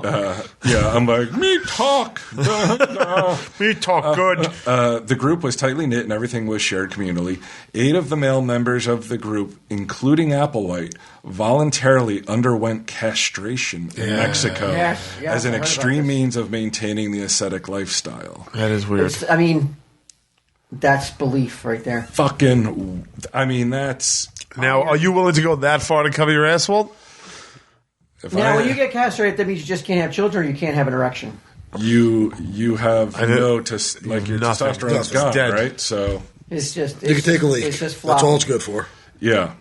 [SPEAKER 1] Yeah, I'm like, me talk.
[SPEAKER 4] Me talk good.
[SPEAKER 1] The group was tightly knit and everything was shared communally. 8 of the male members of the group, including Applewhite, voluntarily underwent castration in Mexico as an extreme means of maintaining the ascetic lifestyle.
[SPEAKER 4] That is weird.
[SPEAKER 2] I mean, that's belief right there.
[SPEAKER 1] That's...
[SPEAKER 4] Now, are you willing to go that far to cover your ass, Walt?
[SPEAKER 2] Now, when you get castrated, that means you just can't have children or you can't have an erection.
[SPEAKER 1] You have your
[SPEAKER 4] nothing.
[SPEAKER 1] testosterone's gone,
[SPEAKER 4] Dead.
[SPEAKER 1] right? So
[SPEAKER 2] It's just...
[SPEAKER 3] You can take a leak.
[SPEAKER 2] It's just
[SPEAKER 3] That's all
[SPEAKER 2] flopping.
[SPEAKER 3] it's good for.
[SPEAKER 1] yeah,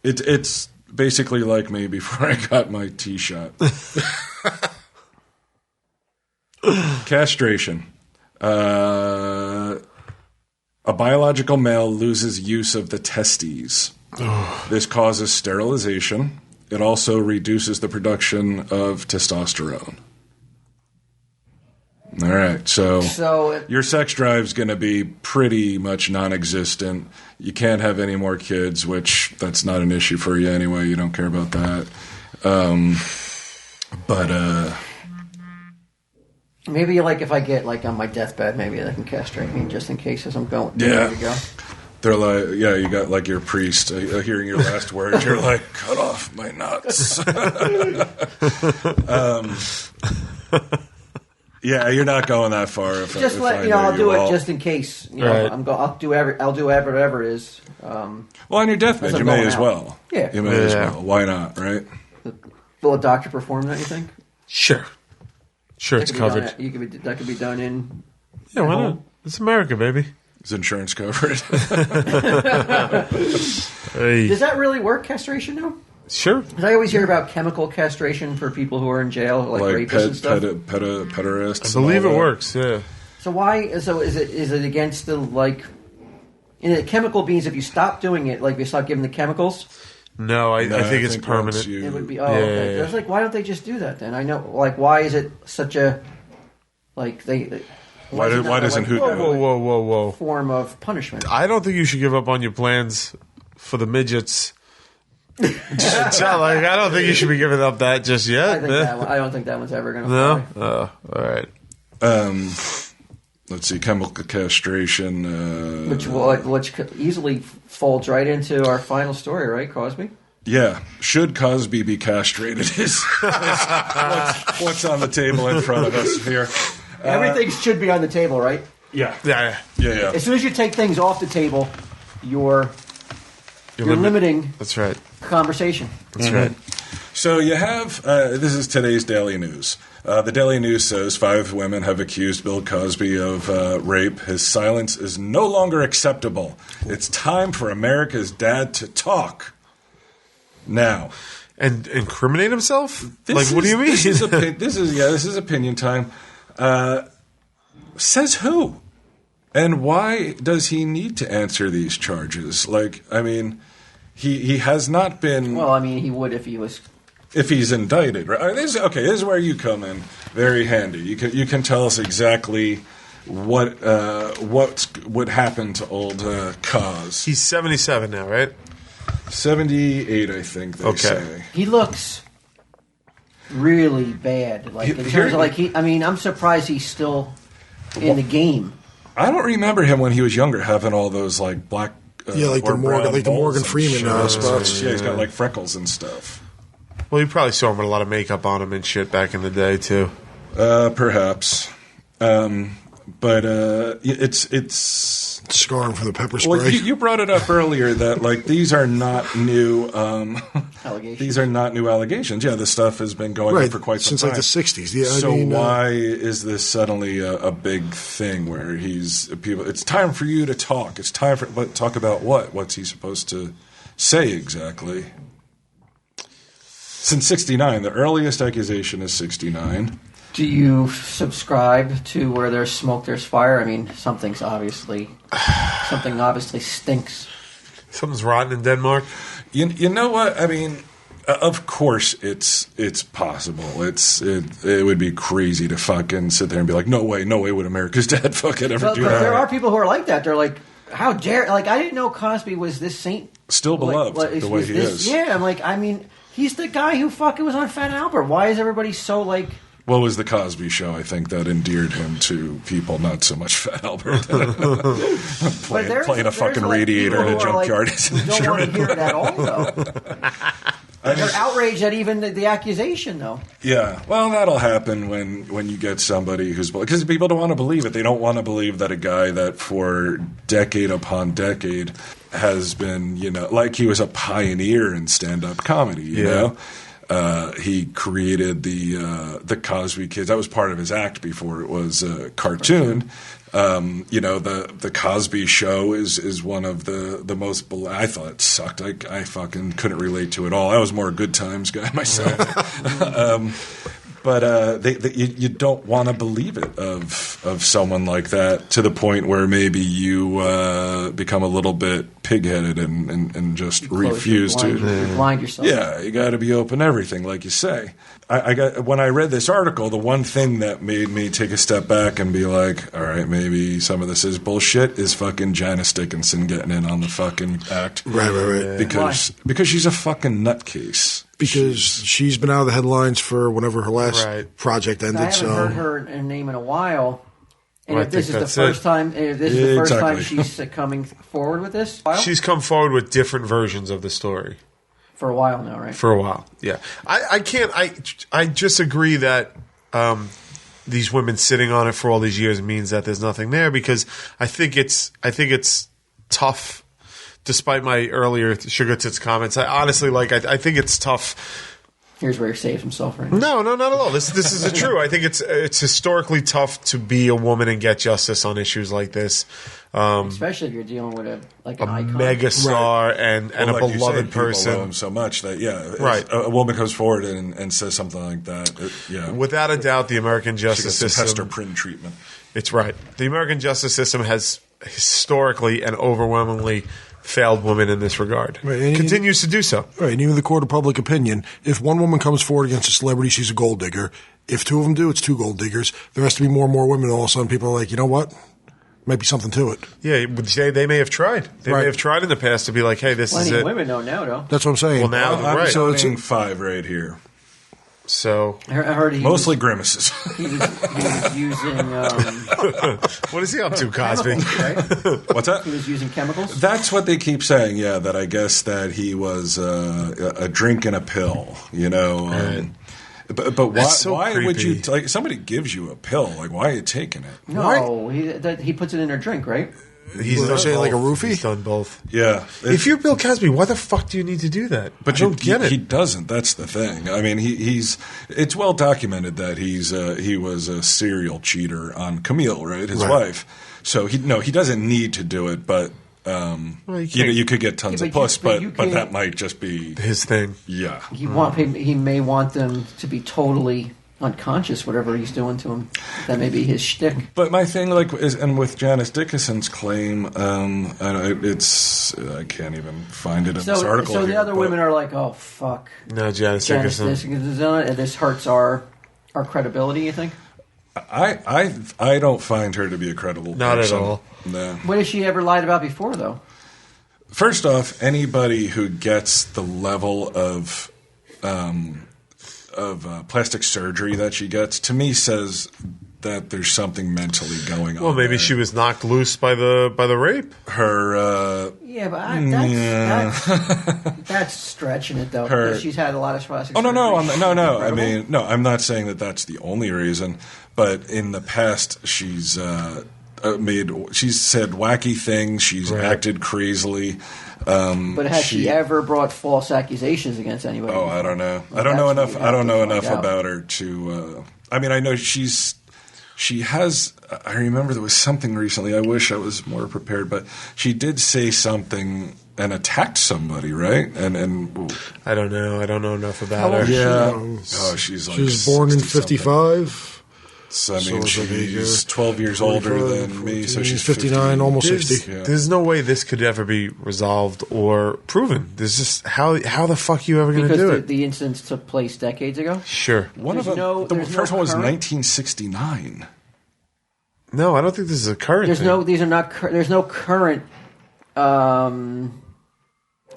[SPEAKER 1] it's basically like me before I got my T shot. Castration. A biological male loses use of the testes. This causes sterilization. It also reduces the production of testosterone. All right, so
[SPEAKER 2] So
[SPEAKER 1] your sex drive's going to be pretty much non-existent. You can't have any more kids, which that's not an issue for you anyway. You don't care about that. But
[SPEAKER 2] maybe like if I get like on my deathbed, maybe they can castrate me just in case as I'm going.
[SPEAKER 1] Yeah.
[SPEAKER 2] There we go.
[SPEAKER 1] they're like, yeah, you got like your priest hearing your last words. You're like, cut off my nuts. Yeah, you're not going that far.
[SPEAKER 2] Just let you know, I'll do it just in case. You know,
[SPEAKER 4] Right.
[SPEAKER 2] I'll do whatever it is.
[SPEAKER 1] Well, on your deathbed,
[SPEAKER 2] As
[SPEAKER 1] you
[SPEAKER 2] I'm
[SPEAKER 1] may
[SPEAKER 2] going
[SPEAKER 1] as
[SPEAKER 2] out.
[SPEAKER 1] well.
[SPEAKER 2] Yeah.
[SPEAKER 1] You may as well. Why not, right?
[SPEAKER 2] Will a doctor perform that? You think?
[SPEAKER 4] Sure, it's covered.
[SPEAKER 2] That could be done in.
[SPEAKER 4] Yeah, why not? It's America, baby.
[SPEAKER 1] Is insurance covered?
[SPEAKER 4] Hey.
[SPEAKER 2] Does that really work? Castration now?
[SPEAKER 4] Sure.
[SPEAKER 2] 'Cause I always hear about chemical castration for people who are in jail, like rapists and stuff.
[SPEAKER 1] pederasts.
[SPEAKER 4] I believe it works. Yeah.
[SPEAKER 2] So why? So is it against the like? In the chemical beans, if you stop doing it, like if you stop giving the chemicals,
[SPEAKER 4] No, I think it's
[SPEAKER 1] once
[SPEAKER 4] permanent.
[SPEAKER 2] it would be.
[SPEAKER 4] Yeah,
[SPEAKER 2] Okay.
[SPEAKER 4] yeah.
[SPEAKER 2] I was like, why don't they just do that then? I know, like, why is it such a like they?
[SPEAKER 1] Why
[SPEAKER 2] is it
[SPEAKER 1] do-
[SPEAKER 2] not
[SPEAKER 1] why
[SPEAKER 2] a,
[SPEAKER 1] doesn't who do it?
[SPEAKER 4] Whoa.
[SPEAKER 2] form of punishment?
[SPEAKER 4] I don't think you should give up on your plans for the midgets. I don't think you should be giving up that just yet.
[SPEAKER 2] I don't think that one's ever going to
[SPEAKER 4] No?
[SPEAKER 2] fly.
[SPEAKER 4] All right.
[SPEAKER 1] Let's see, chemical castration.
[SPEAKER 2] Which could easily folds right into our final story, right, Cosby?
[SPEAKER 1] Yeah, should Cosby be castrated? Is what's on the table in front of us here?
[SPEAKER 2] Everything should be on the table, right?
[SPEAKER 1] Yeah,
[SPEAKER 4] Yeah.
[SPEAKER 2] As soon as you take things off the table, you're limiting
[SPEAKER 4] That's right.
[SPEAKER 2] conversation.
[SPEAKER 4] That's right.
[SPEAKER 1] So you have this is today's Daily News. The Daily News says 5 women have accused Bill Cosby of rape. His silence is no longer acceptable. It's time for America's dad to talk. Now,
[SPEAKER 4] And incriminate himself?
[SPEAKER 1] this
[SPEAKER 4] What do you mean?
[SPEAKER 1] This is opinion time. Says who? And why does he need to answer these charges? He has not been.
[SPEAKER 2] Well, I mean, he would if he was.
[SPEAKER 1] If he's indicted, right? This is where you come in very handy. You can tell us exactly what would happen to old Cos.
[SPEAKER 4] He's 77 now, right?
[SPEAKER 1] 78, I think they say.
[SPEAKER 2] He looks really bad. Like in terms of I'm surprised he's still in the game.
[SPEAKER 1] I don't remember him when he was younger having all those like black.
[SPEAKER 3] Like
[SPEAKER 1] or
[SPEAKER 3] the Morgan,
[SPEAKER 1] brown
[SPEAKER 3] like the
[SPEAKER 1] balls
[SPEAKER 3] Morgan
[SPEAKER 1] and
[SPEAKER 3] Freeman
[SPEAKER 1] shit.
[SPEAKER 3] spots.
[SPEAKER 1] Yeah, he's got like freckles and stuff.
[SPEAKER 4] Well, you probably saw him with a lot of makeup on him and shit back in the day, too.
[SPEAKER 1] Perhaps, but it's.
[SPEAKER 3] Scarring from the pepper spray.
[SPEAKER 1] Well, you brought it up earlier that like these are not new
[SPEAKER 2] Allegations.
[SPEAKER 1] These are not new allegations. Yeah, this stuff has been going on for quite some
[SPEAKER 3] since
[SPEAKER 1] time.
[SPEAKER 3] like the 60s. Yeah,
[SPEAKER 1] So why is this suddenly a big thing where people? It's time for you to talk. It's time for talk about what? What's he supposed to say exactly? Since '69, the earliest accusation is '69.
[SPEAKER 2] Do you subscribe to where there's smoke, there's fire? I mean, something obviously stinks.
[SPEAKER 4] Something's rotten in Denmark.
[SPEAKER 1] You know what? I mean, of course it's possible. It would be crazy to fucking sit there and be like, no way would America's dad fucking ever do
[SPEAKER 2] But
[SPEAKER 1] that.
[SPEAKER 2] there are people who are like that. They're like, how dare? Like, I didn't know Cosby was this saint.
[SPEAKER 1] Still beloved the way he is.
[SPEAKER 2] Yeah, I'm like, I mean, he's the guy who fucking was on Fat Albert. Why is everybody so like?
[SPEAKER 1] Well, it was the Cosby Show, I think, that endeared him to people, not so much Fat Albert. playing a fucking radiator in a junkyard.
[SPEAKER 2] Who don't want to hear it at all, though. They're outraged at even the accusation, though.
[SPEAKER 1] Yeah, well, that'll happen when you get somebody who's... Because people don't want to believe it. They don't want to believe that a guy that for decade upon decade has been, like he was a pioneer in stand-up comedy, you know? He created the Cosby Kids. That was part of his act before it was a cartoon. The Cosby Show is one of the most. I thought it sucked. I fucking couldn't relate to it all. I was more a Good Times guy myself. But you don't want to believe it of someone like that to the point where maybe you become a little bit pig-headed and just refuse to.
[SPEAKER 2] You blind yourself.
[SPEAKER 1] Yeah, you got to be open to everything, like you say. When I read this article, the one thing that made me take a step back and be like, all right, maybe some of this is bullshit, is fucking Janice Dickinson getting in on the fucking act.
[SPEAKER 3] Right.
[SPEAKER 1] Because she's a fucking nutcase.
[SPEAKER 3] Because she's been out of the headlines for whenever her last project ended.
[SPEAKER 2] I haven't heard her name in a while. And
[SPEAKER 4] Well,
[SPEAKER 2] if this is the first time, she's coming forward with this,
[SPEAKER 4] She's come forward with different versions of the story
[SPEAKER 2] for a while now, right?
[SPEAKER 4] for a while. Yeah, I can't. I just agree that these women sitting on it for all these years means that there's nothing there, because I think it's tough. Despite my earlier Sugar Tits comments, I honestly I think it's tough.
[SPEAKER 2] Here's where he saves himself, right?
[SPEAKER 4] No, not at all. This is true. I think it's historically tough to be a woman and get justice on issues like this,
[SPEAKER 2] especially if you're dealing with an icon,
[SPEAKER 4] megastar and a
[SPEAKER 1] like
[SPEAKER 4] beloved
[SPEAKER 1] people
[SPEAKER 4] person.
[SPEAKER 1] love him so much that a woman comes forward and says something like that.
[SPEAKER 4] Without a doubt, the American justice
[SPEAKER 1] system,
[SPEAKER 4] system,
[SPEAKER 1] Hester Prynne treatment.
[SPEAKER 4] It's right. The American justice system has historically and overwhelmingly failed women in this regard.
[SPEAKER 3] Right, and
[SPEAKER 4] continues to do so.
[SPEAKER 3] Right, and even the court of public opinion, if one woman comes forward against a celebrity, she's a gold digger. If two of them do, it's two gold diggers. There has to be more and more women. All of a sudden, people are like, you know what? Might be something to it.
[SPEAKER 4] Yeah, they may have tried. They may have tried in the past to be like, hey, this
[SPEAKER 2] Plenty
[SPEAKER 4] is
[SPEAKER 2] of
[SPEAKER 4] it.
[SPEAKER 2] women don't know, though.
[SPEAKER 3] That's what I'm saying.
[SPEAKER 4] Well, now,
[SPEAKER 1] I'm
[SPEAKER 4] right.
[SPEAKER 1] so it's 5 right here.
[SPEAKER 4] So
[SPEAKER 2] I heard he
[SPEAKER 1] mostly grimaces.
[SPEAKER 2] He was using.
[SPEAKER 4] What is he up to, Cosby?
[SPEAKER 2] Right?
[SPEAKER 1] What's that?
[SPEAKER 2] He was using chemicals.
[SPEAKER 1] That's what they keep saying. Yeah, that I guess that he was a drink and a pill. You know. But why would you like somebody gives you a pill? Like, why are you taking it?
[SPEAKER 2] No, he puts it in a drink, right?
[SPEAKER 4] He's done
[SPEAKER 3] saying like a roofie.
[SPEAKER 4] He's done both.
[SPEAKER 1] Yeah.
[SPEAKER 4] If you're Bill Cosby, why the fuck do you need to do that?
[SPEAKER 1] But
[SPEAKER 4] I don't get it.
[SPEAKER 1] He doesn't. That's the thing. I mean, he's. It's well documented that he was a serial cheater on Camille, right, his wife. So he doesn't need to do it, but. You could get tons of puss, but that might just be
[SPEAKER 4] his thing.
[SPEAKER 1] Yeah,
[SPEAKER 2] he may want them to be totally unconscious, whatever he's doing to him. That may be his shtick.
[SPEAKER 1] But my thing, and with Janice Dickinson's claim, I can't even find it in this article.
[SPEAKER 2] So the other women are like, oh fuck,
[SPEAKER 4] no, Janice Dickinson,
[SPEAKER 2] and this hurts our credibility. You think?
[SPEAKER 1] I don't find her to be a credible person.
[SPEAKER 4] Not at all.
[SPEAKER 1] No.
[SPEAKER 2] What has she ever lied about before, though?
[SPEAKER 1] First off, anybody who gets the level of plastic surgery that she gets, to me, says that there's something mentally going on.
[SPEAKER 4] Well, maybe she was knocked loose by the rape.
[SPEAKER 1] Her.
[SPEAKER 2] Yeah, but that's stretching it though.
[SPEAKER 1] Her,
[SPEAKER 2] because she's had a lot of plastic.
[SPEAKER 1] Oh
[SPEAKER 2] surgery.
[SPEAKER 1] no! I mean, no, I'm not saying that that's the only reason. But in the past, she's said wacky things. She's acted crazily.
[SPEAKER 2] But has she ever brought false accusations against anybody?
[SPEAKER 1] Oh, I don't know. I don't know enough. I don't know enough about her to. I mean, I know she has. I remember there was something recently. I wish I was more prepared, but she did say something and attacked somebody, right? And
[SPEAKER 4] I don't know. I don't know enough about her.
[SPEAKER 1] Yeah. She's like.
[SPEAKER 3] She was born in 55.
[SPEAKER 1] So, I mean, she's 12 years older than me, so she's
[SPEAKER 3] 59, almost 60.
[SPEAKER 4] Yeah. There's no way this could ever be resolved or proven. There's just how the fuck are you ever going to do it?
[SPEAKER 2] The incidents took place decades ago.
[SPEAKER 4] Sure.
[SPEAKER 1] One of them. The first one was 1969.
[SPEAKER 4] No, I don't think this is a current.
[SPEAKER 2] There's no current.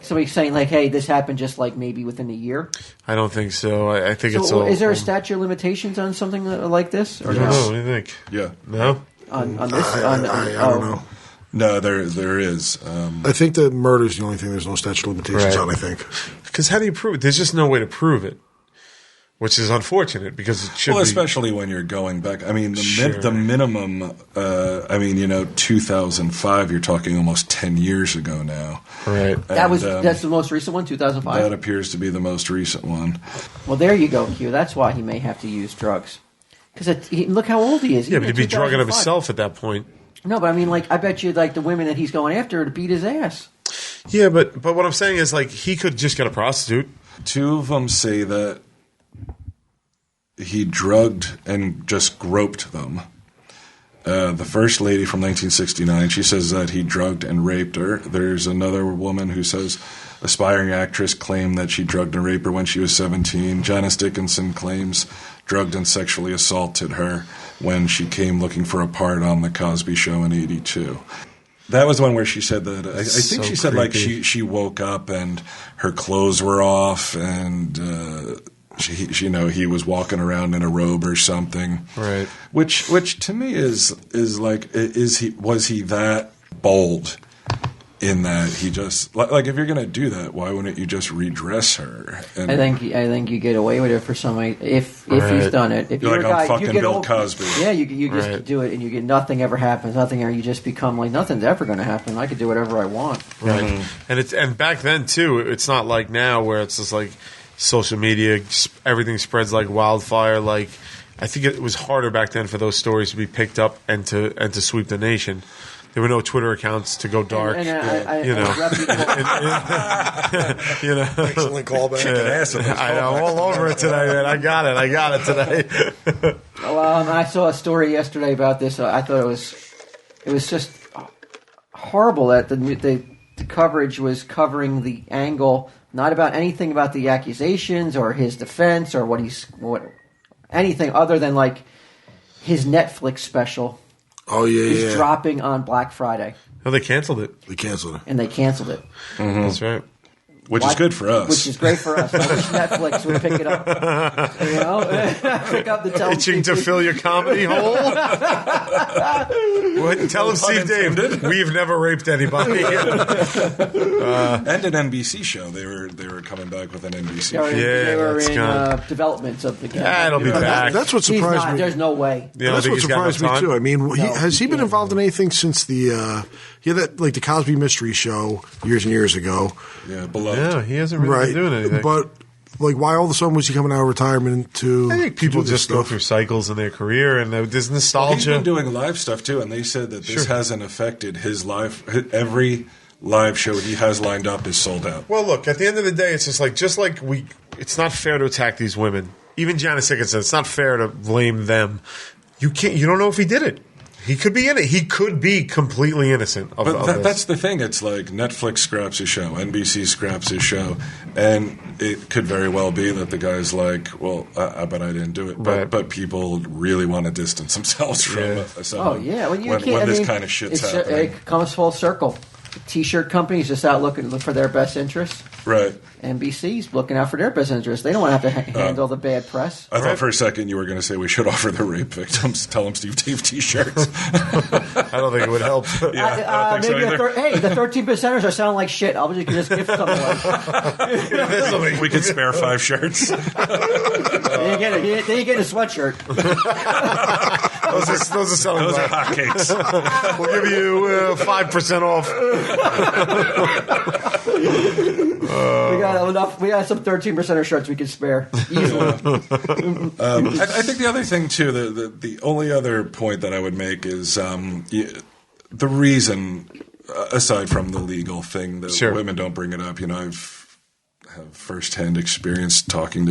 [SPEAKER 2] Somebody saying like, "Hey, this happened just like maybe within a year."
[SPEAKER 4] I don't think so. I think it's all.
[SPEAKER 2] Is there a statute of limitations on something like this? Or
[SPEAKER 4] no? What do you think?
[SPEAKER 1] Yeah.
[SPEAKER 4] No.
[SPEAKER 2] On this?
[SPEAKER 3] I don't know.
[SPEAKER 1] No, there is.
[SPEAKER 3] I think that murder is the only thing there's no statute of limitations on. I think
[SPEAKER 4] because how do you prove it? There's just no way to prove it. Which is unfortunate because it should be.
[SPEAKER 1] Especially when you're going back. I mean, the minimum, 2005, you're talking almost 10 years ago now.
[SPEAKER 4] Right.
[SPEAKER 2] That's the most recent one, 2005?
[SPEAKER 1] That appears to be the most recent one.
[SPEAKER 2] Well, there you go, Q. That's why he may have to use drugs. Because look how old he is.
[SPEAKER 4] Yeah, but he'd be drugging himself at that point.
[SPEAKER 2] No, but I mean, I bet you, the women that he's going after to beat his ass.
[SPEAKER 4] Yeah, but what I'm saying is, he could just get a prostitute.
[SPEAKER 1] Two of them say that he drugged and just groped them. The first lady from 1969, she says that he drugged and raped her. There's another woman who says aspiring actress claimed that she drugged and raped her when she was 17. Janice Dickinson claims drugged and sexually assaulted her when she came looking for a part on the Cosby Show in '82. That was one where she said that I think she said like she woke up and her clothes were off and he was walking around in a robe or something.
[SPEAKER 4] Right.
[SPEAKER 1] Which to me is like was he that bold in that he just like if you're going to do that, why wouldn't you just redress her? And
[SPEAKER 2] I think you get away with it for somebody if he's done it. If
[SPEAKER 1] you're like,
[SPEAKER 2] a guy,
[SPEAKER 1] I'm fucking
[SPEAKER 2] you get
[SPEAKER 1] Bill Cosby.
[SPEAKER 2] Yeah, you just do it and you get nothing ever happens. Nothing, or you just become like nothing's ever going to happen. I could do whatever I want.
[SPEAKER 4] Right. Mm-hmm. And back then too, it's not like now where it's just like social media, everything spreads like wildfire. Like I think it was harder back then for those stories to be picked up and to sweep the nation. There were no Twitter accounts to go dark.
[SPEAKER 2] And
[SPEAKER 3] Excellent callback.
[SPEAKER 4] I'm all over it today, man. I got it today.
[SPEAKER 2] Well, I saw a story yesterday about this. I thought it was just horrible that the coverage was covering the angle, not about anything about the accusations or his defense or anything other than like his Netflix special.
[SPEAKER 3] Oh,
[SPEAKER 2] is dropping on Black Friday.
[SPEAKER 4] Oh, they canceled it.
[SPEAKER 2] And they canceled it.
[SPEAKER 1] Mm-hmm.
[SPEAKER 4] That's right.
[SPEAKER 1] Which is good for us.
[SPEAKER 2] Which is great for us. I wish Netflix would pick it up. Pick up the television.
[SPEAKER 4] Itching to fill your comedy hole? Tell him, Steve Dave, we've never raped anybody.
[SPEAKER 1] And an NBC show. They were coming back with an NBC show.
[SPEAKER 2] They were in development of the game.
[SPEAKER 4] Yeah, it'll be back.
[SPEAKER 3] That's what surprised me.
[SPEAKER 2] There's no way.
[SPEAKER 3] That's what surprised me too. I mean, has he been involved in anything since the the Cosby Mystery Show years and years ago?
[SPEAKER 1] Yeah, beloved.
[SPEAKER 4] Yeah, he hasn't really been doing anything.
[SPEAKER 3] But like, why all of a sudden was he coming out of retirement to?
[SPEAKER 4] I think people just go through cycles in their career, and there's nostalgia.
[SPEAKER 1] He's been doing live stuff too, and they said that this hasn't affected his live. Every live show he has lined up is sold out.
[SPEAKER 4] Well, look, at the end of the day, it's just like it's not fair to attack these women. Even Janice Dickinson, it's not fair to blame them. You don't know if he did it. He could be in it. He could be completely innocent of this.
[SPEAKER 1] That's the thing. It's like Netflix scraps his show, NBC scraps his show, and it could very well be that the guy's like, well, I bet I didn't do it. But people really want to distance themselves from someone when this kind of shit's happening.
[SPEAKER 2] It comes full circle. T-shirt companies just out looking for their best interests.
[SPEAKER 1] Right.
[SPEAKER 2] NBC's looking out for their best interests. They don't want to have to handle the bad press.
[SPEAKER 1] I thought for a second you were going to say we should offer the rape victims. Tell them Steve Dave T-shirts.
[SPEAKER 4] I don't think it would help.
[SPEAKER 1] I don't think so either.
[SPEAKER 2] The 13%ers are sounding like shit. I'll just gift some away.
[SPEAKER 1] We could spare 5 shirts.
[SPEAKER 2] Then you get a sweatshirt.
[SPEAKER 4] Those are selling.
[SPEAKER 1] Those are hotcakes.
[SPEAKER 4] We'll give you 5% off.
[SPEAKER 2] We got some 13%er shirts we can spare easily.
[SPEAKER 1] I think the other thing too, the only other point that I would make is the reason, aside from the legal thing, that women don't bring it up. I've have firsthand experience talking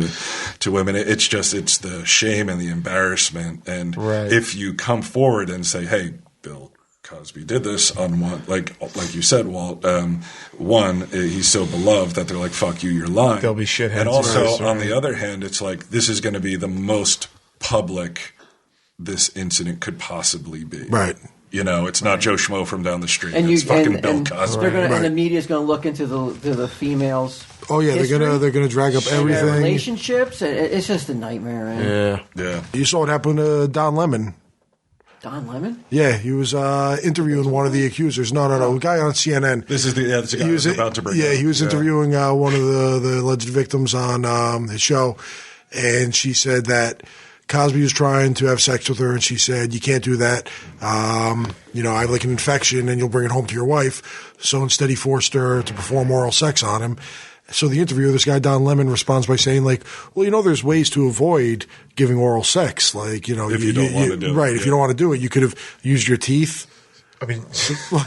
[SPEAKER 1] to women. It's the shame and the embarrassment, and if you come forward and say, "Hey, Bill Cosby did this on one," like you said, Walt. One, he's so beloved that they're like, "Fuck you, you're lying."
[SPEAKER 4] They'll be shitheads.
[SPEAKER 1] And also, on the other hand, it's like this is going to be the most public this incident could possibly be.
[SPEAKER 3] Right.
[SPEAKER 1] It's not Joe Schmo from down the street. It's fucking Bill Cosby.
[SPEAKER 2] And the media's going to look into the females.
[SPEAKER 3] Oh yeah,
[SPEAKER 2] history,
[SPEAKER 3] they're gonna drag up everything.
[SPEAKER 2] Their relationships. It's just a nightmare, man.
[SPEAKER 1] Yeah.
[SPEAKER 3] You saw what happened to Don Lemon.
[SPEAKER 2] Don Lemon?
[SPEAKER 3] Yeah, he was interviewing one of the accusers. No, a guy on CNN.
[SPEAKER 1] This is the guy I was about to bring up.
[SPEAKER 3] He was interviewing one of the alleged victims on his show, and she said that Cosby was trying to have sex with her, and she said, "You can't do that. I have like an infection, and you'll bring it home to your wife." So instead, he forced her to perform oral sex on him. So the interviewer, this guy Don Lemon, responds by saying, like, "Well, there's ways to avoid giving oral sex. Like,
[SPEAKER 1] if you don't want to do it,
[SPEAKER 3] right? If you don't want to do it, you could have used your teeth."
[SPEAKER 4] I mean,
[SPEAKER 3] what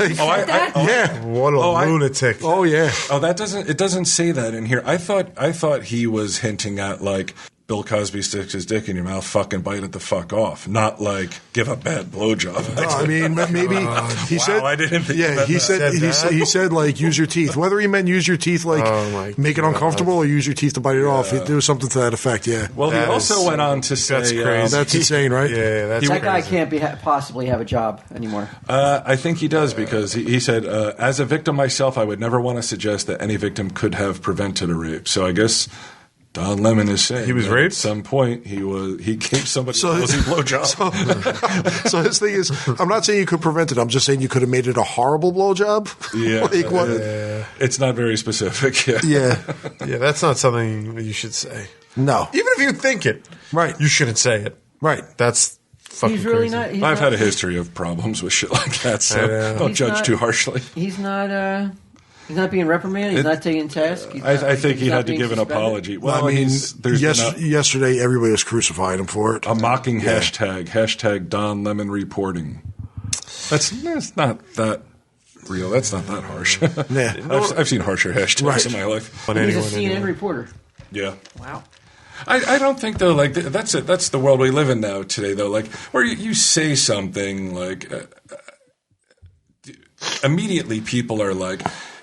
[SPEAKER 4] a lunatic!
[SPEAKER 3] Oh yeah.
[SPEAKER 1] It doesn't say that in here. I thought he was hinting at like Bill Cosby sticks his dick in your mouth, fucking bite it the fuck off. Not like give a bad blowjob.
[SPEAKER 3] No, I mean, maybe he said.
[SPEAKER 1] I didn't think
[SPEAKER 3] Yeah,
[SPEAKER 1] about
[SPEAKER 3] he
[SPEAKER 1] that.
[SPEAKER 3] he said like use your teeth. Whether he meant use your teeth like make it uncomfortable or use your teeth to bite it off, there was something to that effect. Yeah.
[SPEAKER 1] Well, he also went on to say
[SPEAKER 4] that's crazy.
[SPEAKER 3] That's insane, right?
[SPEAKER 4] Yeah, that's
[SPEAKER 2] That guy can't possibly have a job anymore.
[SPEAKER 1] I think he does because he said, as a victim myself, I would never want to suggest that any victim could have prevented a rape. So I guess Don Lemon is saying
[SPEAKER 4] he was
[SPEAKER 1] that
[SPEAKER 4] raped?
[SPEAKER 1] At some point he gave somebody a lousy blowjob.
[SPEAKER 3] So his thing is, I'm not saying you could prevent it. I'm just saying you could have made it a horrible blowjob.
[SPEAKER 1] Yeah,
[SPEAKER 3] Like what?
[SPEAKER 1] it's not very specific. Yeah.
[SPEAKER 3] Yeah.
[SPEAKER 4] that's not something you should say.
[SPEAKER 3] No.
[SPEAKER 4] Even if you think it,
[SPEAKER 3] Right.
[SPEAKER 4] you shouldn't say it.
[SPEAKER 3] Right.
[SPEAKER 4] That's fucking
[SPEAKER 2] He's really
[SPEAKER 4] crazy.
[SPEAKER 2] not.
[SPEAKER 1] I've had a history of problems with shit like that, so don't
[SPEAKER 2] He's
[SPEAKER 1] judge
[SPEAKER 2] not-
[SPEAKER 1] too harshly.
[SPEAKER 2] He's not. He's not being reprimanded. He's not taken task.
[SPEAKER 1] I think he
[SPEAKER 2] he's not
[SPEAKER 1] had to
[SPEAKER 2] being
[SPEAKER 1] give an
[SPEAKER 2] suspended.
[SPEAKER 1] apology. Well,
[SPEAKER 3] I mean,
[SPEAKER 1] there's
[SPEAKER 3] yesterday everybody was crucifying him for it.
[SPEAKER 1] a mocking hashtag Don Lemon reporting. That's not that real. That's not that harsh.
[SPEAKER 3] Yeah.
[SPEAKER 1] I've seen harsher hashtags in my life.
[SPEAKER 2] He was a CNN reporter.
[SPEAKER 1] Yeah.
[SPEAKER 2] Wow.
[SPEAKER 1] I don't think though like that's it. That's the world we live in now today though. Like where you say something like immediately people are like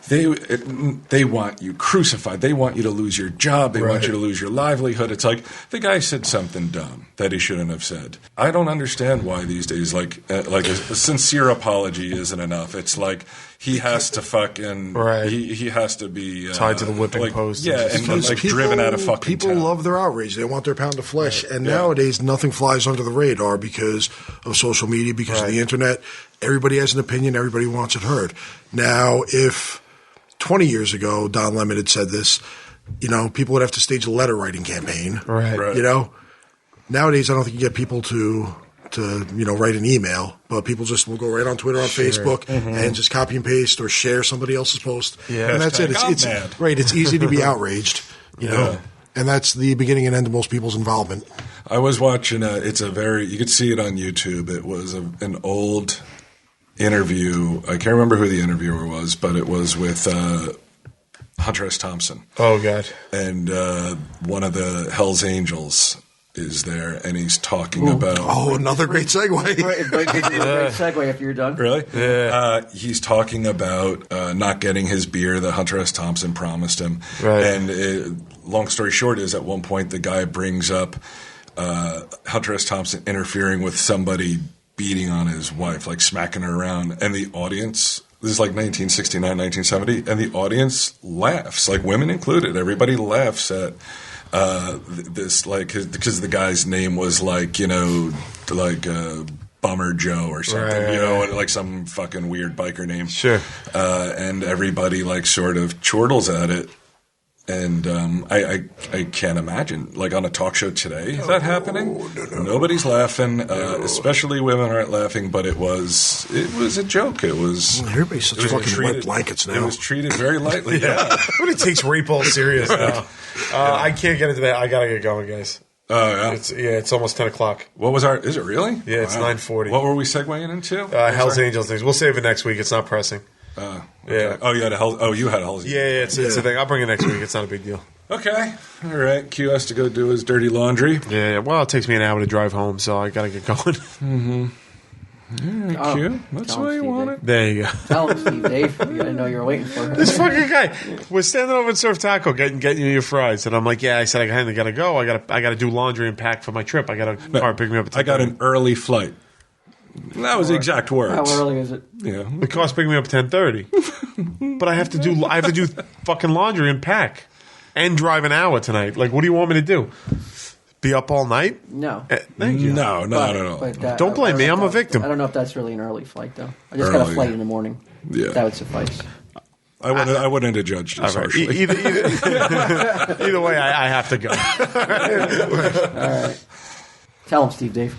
[SPEAKER 1] they want you crucified. They want you to lose your job. They want you to lose your livelihood. It's like the guy said something dumb that he shouldn't have said. I don't understand why these days like a sincere apology isn't enough. It's like he has to fucking he has to be
[SPEAKER 4] tied to the whipping post.
[SPEAKER 1] Yeah, and like driven out of fucking
[SPEAKER 3] people
[SPEAKER 1] town.
[SPEAKER 3] love their outrage. They want their pound of flesh. And nowadays, nothing flies under the radar because of social media, because of the internet. Everybody has an opinion. Everybody wants it heard. Now, if 20 years ago Don Lemon had said this, people would have to stage a letter writing campaign.
[SPEAKER 4] Right.
[SPEAKER 3] Nowadays, I don't think you get people to write an email, but people just will go right on Twitter, on Facebook, and just copy and paste or share somebody else's post.
[SPEAKER 4] Yeah.
[SPEAKER 3] And that's it. It's
[SPEAKER 1] mad.
[SPEAKER 3] right. It's easy to be outraged, and that's the beginning and end of most people's involvement.
[SPEAKER 1] I was watching you could see it on YouTube. It was an old interview. I can't remember who the interviewer was, but it was with Hunter S. Thompson.
[SPEAKER 4] Oh, God.
[SPEAKER 1] And one of the Hells Angels is there, and he's talking about...
[SPEAKER 3] Oh, another great segue.
[SPEAKER 2] Great segue after you're done.
[SPEAKER 1] Really? Yeah. He's talking about not getting his beer that Hunter S. Thompson promised him.
[SPEAKER 4] Right.
[SPEAKER 1] And long story short is at one point the guy brings up Hunter S. Thompson interfering with somebody beating on his wife, like smacking her around. And the audience, this is like 1969, 1970, and the audience laughs, like women included. Everybody laughs at this, like, because the guy's name was like, Bummer Joe or something, like some fucking weird biker name.
[SPEAKER 4] Sure.
[SPEAKER 1] And everybody like sort of chortles at it. And I can't imagine, like on a talk show today, is that happening? No. Nobody's laughing, especially women aren't laughing. But it was a joke. It was
[SPEAKER 3] Everybody's such fucking wet blankets now.
[SPEAKER 1] It was treated very lightly.
[SPEAKER 4] Everybody takes rape all serious now. I can't get into that. I gotta get going, guys.
[SPEAKER 1] Oh yeah,
[SPEAKER 4] it's almost 10 o'clock.
[SPEAKER 1] What was our? Is it really?
[SPEAKER 4] Yeah, it's 9:40.
[SPEAKER 1] What were we segueing into?
[SPEAKER 4] Hell's Angels things. We'll save it next week. It's not pressing.
[SPEAKER 1] Okay.
[SPEAKER 4] Yeah.
[SPEAKER 1] Oh, you had a Hell. Oh, you had a Hell's.
[SPEAKER 4] Yeah, it's a thing. I'll bring it next week. It's not a big deal.
[SPEAKER 1] Okay. All right. Q has to go do his dirty laundry.
[SPEAKER 4] Yeah. Well, it takes me an hour to drive home, so I gotta get going.
[SPEAKER 1] Q. That's why you want it.
[SPEAKER 4] There you go.
[SPEAKER 2] Tell him, Steve, Dave. You didn't know you were waiting for her.
[SPEAKER 4] This fucking guy was standing over at Surf Taco getting you your fries, and I'm like, yeah. I said I kinda gotta go. I gotta do laundry and pack for my trip. I got a car pick me up. At
[SPEAKER 1] I got an early flight. That was the exact words.
[SPEAKER 2] How early is it?
[SPEAKER 1] Yeah.
[SPEAKER 4] The car's picking me up at 10:30, but I have to do fucking laundry and pack, and drive an hour tonight. Like, what do you want me to do? Be up all night?
[SPEAKER 2] No.
[SPEAKER 4] Thank you.
[SPEAKER 1] No.
[SPEAKER 2] But,
[SPEAKER 4] Don't blame me. I'm a victim.
[SPEAKER 2] I don't know if that's really an early flight, though. I just got a
[SPEAKER 1] Early.
[SPEAKER 2] flight in the morning.
[SPEAKER 1] Yeah.
[SPEAKER 2] That would suffice.
[SPEAKER 1] I wouldn't have judged this
[SPEAKER 4] All right.
[SPEAKER 1] harshly.
[SPEAKER 4] Either way, I have to go.
[SPEAKER 2] All right. Tell him, Steve, Dave.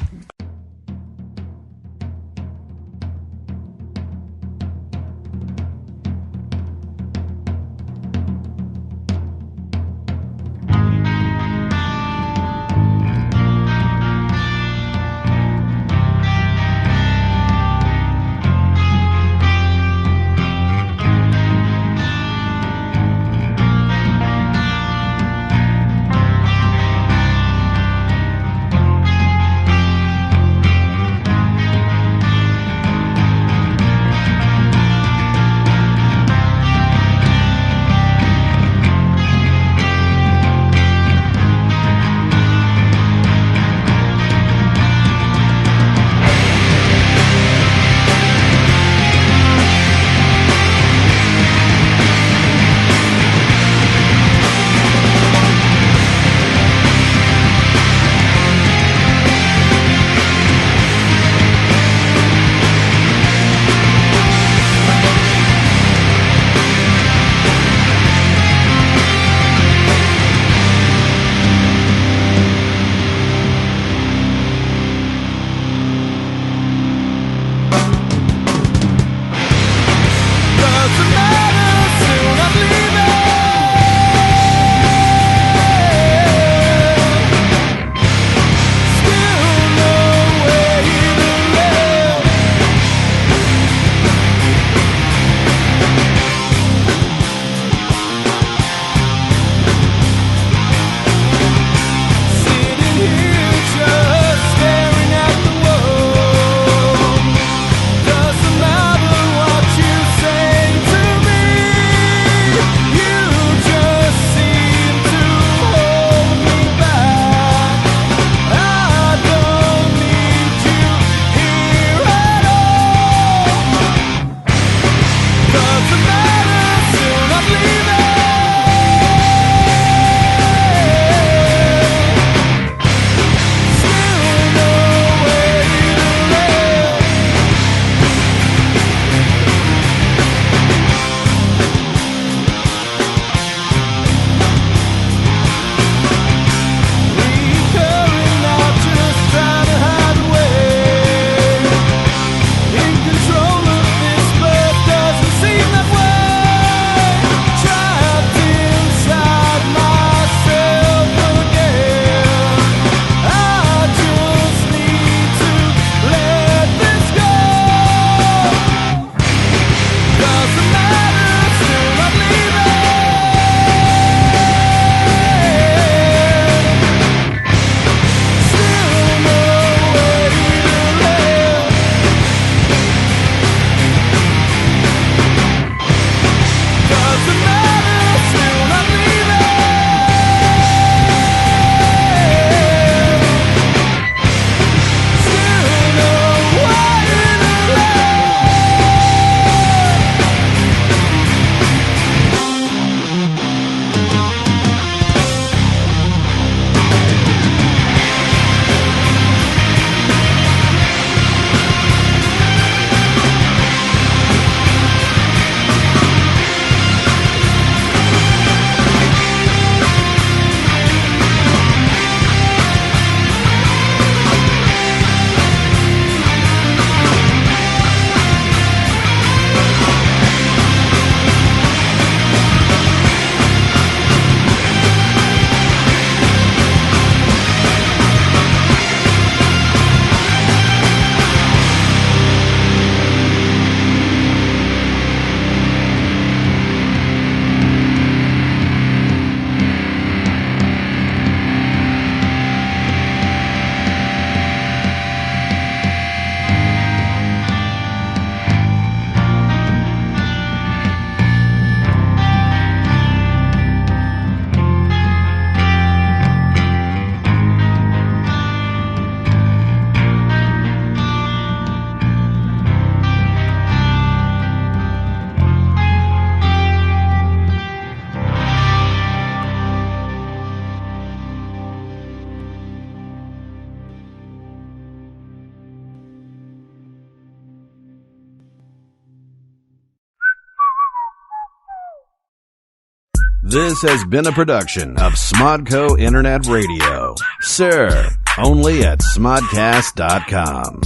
[SPEAKER 10] This has been a production of Smodco Internet Radio. Sir, only at smodcast.com.